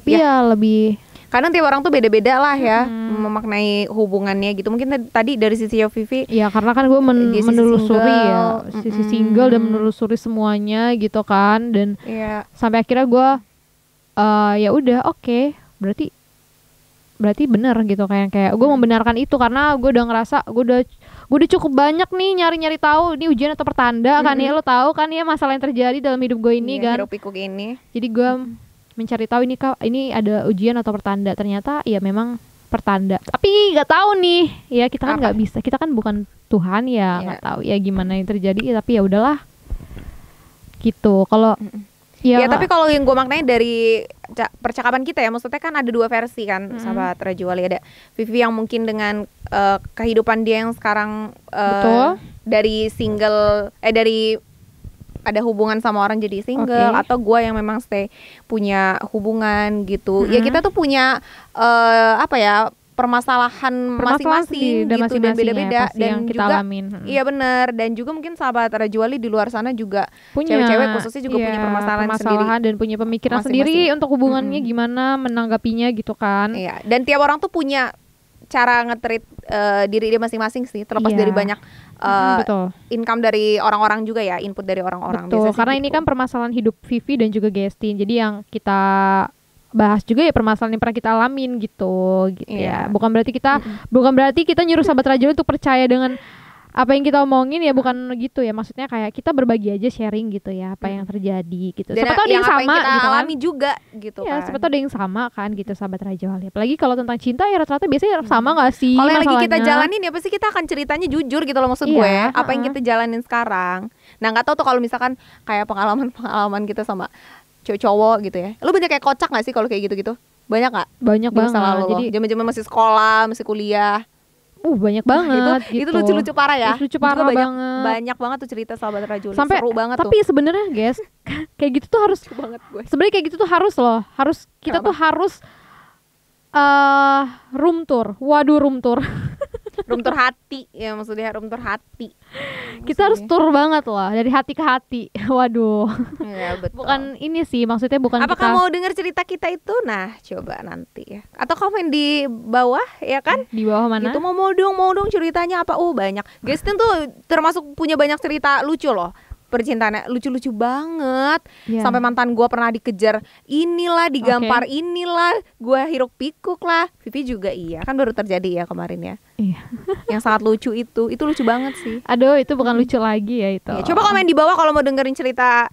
A: ya lebih,
B: kadang tiap orang tuh beda-beda lah ya memaknai hubungannya gitu. Mungkin tadi dari sisi Vivi
A: ya karena kan gue menelusuri ya sisi single dan menelusuri semuanya gitu kan. Dan sampai akhirnya gue ya udah oke, berarti bener gitu, kayak gue membenarkan itu karena gue udah ngerasa gue udah cukup banyak nih nyari tahu ini ujian atau pertanda kan ya. Lo tahu kan ya masalah yang terjadi dalam hidup gue ini kan,
B: hiruk pikuk ini. Jadi
A: gue mencari tahu ini ada ujian atau pertanda. Ternyata ya memang pertanda, tapi nggak tahu nih ya, kita kan nggak bisa, kita kan bukan Tuhan ya, nggak tahu ya gimana yang terjadi. Tapi ya udahlah gitu. Kalau
B: Ya, tapi kalau yang gue maknanya dari percakapan kita ya, maksudnya kan ada dua versi kan, sahabat Rajawali. Ada Vivi yang mungkin dengan kehidupan dia yang sekarang dari single, dari ada hubungan sama orang jadi single, atau gue yang memang stay punya hubungan gitu. Ya kita tuh punya apa ya, permasalahan masing-masing gitu, dan beda-beda,
A: ya,
B: dan
A: yang kita
B: juga
A: alamin.
B: Iya benar, dan juga mungkin sahabat Rajawali di luar sana juga punya, cewek-cewek khususnya juga punya permasalahan sendiri
A: dan punya pemikiran sendiri untuk hubungannya gimana menanggapinya gitu kan.
B: Iya, dan tiap orang tuh punya cara nge-treat diri dia masing-masing sih, terlepas dari banyak income dari orang-orang juga ya, input dari orang-orang.
A: Betul, karena ini kan permasalahan hidup Vivi dan juga Gestin, jadi yang kita bahas juga ya permasalahan yang pernah kita alamin gitu ya. Bukan berarti kita nyuruh sahabat Rajawali untuk percaya dengan apa yang kita omongin ya, bukan gitu ya. Maksudnya kayak kita berbagi aja, sharing gitu ya, apa yang terjadi gitu. Siapa tahu ada yang sama
B: yang kita
A: gitu
B: alami juga gitu
A: ya,
B: kan.
A: siapa tahu ada yang sama kan gitu sahabat Rajawali. Apalagi kalau tentang cinta ya rata-rata biasanya sama gak sih
B: kalau yang
A: masalahnya.
B: lagi kita jalanin ya pasti kita akan ceritanya jujur gitu loh, maksud gue apa yang kita jalanin sekarang. Nah nggak tahu tuh kalau misalkan kayak pengalaman kita sama cowok gitu ya, lu banyak kayak kocak gak sih kalau kayak gitu-gitu? Banyak gak?
A: Banyak banget.
B: Jadi zaman-zaman masih sekolah, masih kuliah,
A: banyak banget
B: itu
A: gitu.
B: lucu-lucu parah ya.
A: Lucu parah
B: banyak banget tuh cerita sahabat Rajawali.
A: Sampai,
B: seru banget
A: tapi
B: tuh.
A: sebenarnya guys, kayak gitu tuh harus
B: banget gue.
A: Sebenarnya kayak gitu tuh harus loh. Kita tuh harus room tour. Waduh, room tour.
B: Room tour hati ya, maksudnya room tour hati.
A: Kita harus tour banget loh, dari hati ke hati. Waduh.
B: Ya, betul.
A: Bukan ini sih, maksudnya bukan
B: apakah mau dengar cerita kita itu? Nah, coba nanti ya. Atau komen di bawah ya kan?
A: Di bawah mana?
B: Itu mau dong ceritanya apa? Banyak. Gestin tuh termasuk punya banyak cerita lucu loh. Percintaannya lucu-lucu banget. Sampai mantan gue pernah dikejar inilah, digampar inilah, gue hiruk pikuk lah. Vivi juga iya, kan baru terjadi ya kemarin ya.
A: Iya.
B: Yang sangat lucu itu lucu banget sih.
A: Aduh, itu bukan lucu lagi ya itu.
B: Ya, coba komen di bawah kalau mau dengerin cerita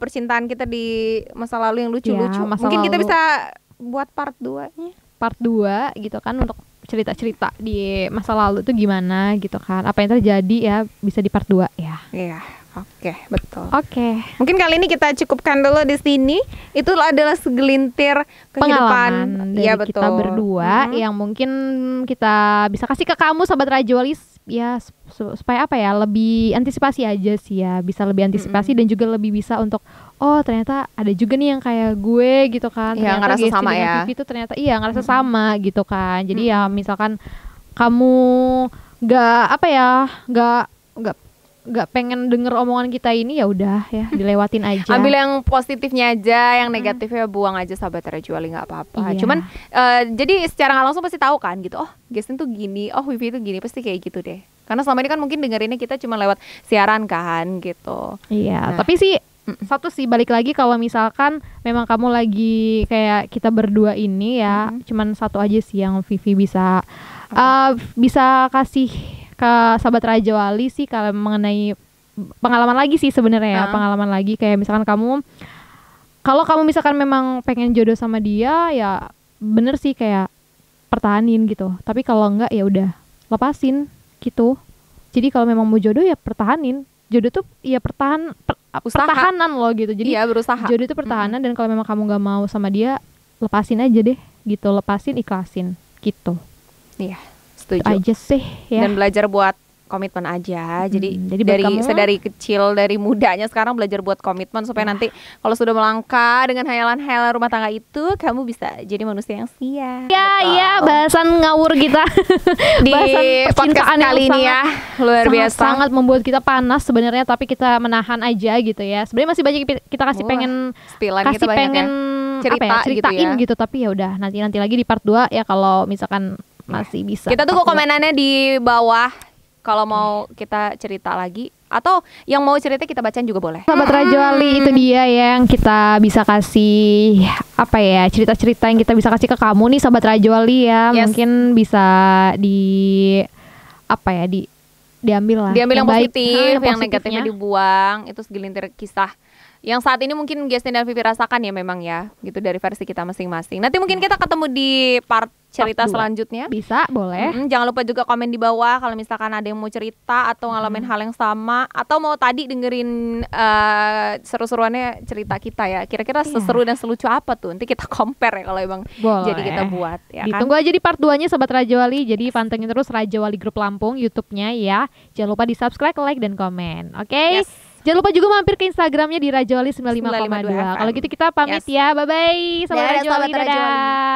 B: percintaan kita di masa lalu yang lucu-lucu. Mungkin kita bisa buat part 2-nya.
A: Part 2 gitu kan, untuk cerita-cerita di masa lalu tuh gimana gitu kan. Apa yang terjadi ya bisa di part 2 ya.
B: Iya. Oke, betul.
A: Oke.
B: Mungkin kali ini kita cukupkan dulu di sini. Itu adalah segelintir kehidupan
A: dari kita berdua yang mungkin kita bisa kasih ke kamu sahabat Rajawali ya, supaya apa ya, lebih antisipasi aja sih ya, bisa lebih antisipasi dan juga lebih bisa untuk ternyata ada juga nih yang kayak gue gitu kan.
B: Ya,
A: ternyata
B: ngerasa sama ya.
A: Vivi itu ternyata ngerasa sama gitu kan. Jadi ya misalkan kamu nggak pengen denger omongan kita ini, ya udah ya dilewatin aja.
B: Ambil yang positifnya aja, yang negatifnya buang aja sahabat Rajawali, nggak apa-apa. Cuman jadi secara nggak langsung pasti tahu kan gitu. Gestin tuh gini, Vivi tuh gini, pasti kayak gitu deh. Karena selama ini kan mungkin dengerinnya kita cuma lewat siaran kan gitu.
A: Iya, tapi sih satu sih, balik lagi kalau misalkan memang kamu lagi kayak kita berdua ini ya, cuman satu aja sih yang Vivi bisa kasih ke sahabat Rajawali sih, kalau mengenai pengalaman lagi sih sebenarnya ya, pengalaman lagi kayak misalkan kalau kamu misalkan memang pengen jodoh sama dia ya bener sih kayak pertahanin gitu. Tapi kalau enggak ya udah lepasin gitu. Jadi kalau memang mau jodoh ya pertahanin. Jodoh tuh ya pertahanan loh gitu. Jadi
B: berusaha.
A: Jodoh itu pertahanan, dan kalau memang kamu nggak mau sama dia, lepasin aja deh gitu, lepasin, ikhlasin gitu.
B: Iya. Setuju.
A: Aja sih ya.
B: Dan belajar buat komitmen aja. Jadi
A: kamu,
B: dari kecil, dari mudanya sekarang belajar buat komitmen supaya nanti kalau sudah melangkah dengan hayalan-hayalan rumah tangga itu, kamu bisa jadi manusia yang siap.
A: Iya, bahasan ngawur kita
B: di podcast kali ini ya, luar biasa.
A: Sangat membuat kita panas sebenarnya, tapi kita menahan aja gitu ya. Sebenarnya masih banyak kita kasih pengen ceritain gitu, tapi ya udah nanti lagi di part 2 ya, kalau misalkan masih bisa. Kita
B: tunggu komenannya di bawah kalau mau kita cerita lagi, atau yang mau cerita kita bacain juga boleh.
A: Sahabat Rajawali, itu dia yang kita bisa kasih cerita-cerita yang kita bisa kasih ke kamu nih sahabat Rajawali ya. Mungkin bisa diambil lah.
B: Diambil yang positif, yang negatifnya dibuang. Itu segelintir kisah yang saat ini mungkin Gestin dan Vivi rasakan ya, memang ya gitu, dari versi kita masing-masing. Nanti mungkin kita ketemu di part cerita
A: Part 2.
B: selanjutnya.
A: Bisa, boleh.
B: Jangan lupa juga komen di bawah kalau misalkan ada yang mau cerita atau ngalamin hal yang sama, atau mau tadi dengerin seru-seruannya cerita kita ya. Kira-kira seseru dan selucu apa tuh? Nanti kita compare ya kalau emang
A: Boleh.
B: jadi kita buat ya kan.
A: Ditunggu aja di part 2-nya Sobat Raja Wali. Jadi pantengin terus Raja Wali Grup Lampung YouTube-nya ya. Jangan lupa di subscribe, like, dan komen. Oke?
B: Yes.
A: Jangan lupa juga mampir ke Instagramnya di Raja Wali 95,2.
B: 95,2
A: Kalau gitu kita pamit ya. Bye-bye Sobat
B: Dadah,
A: Raja Wali.
B: Sobat Raja Wali.
A: Dadah.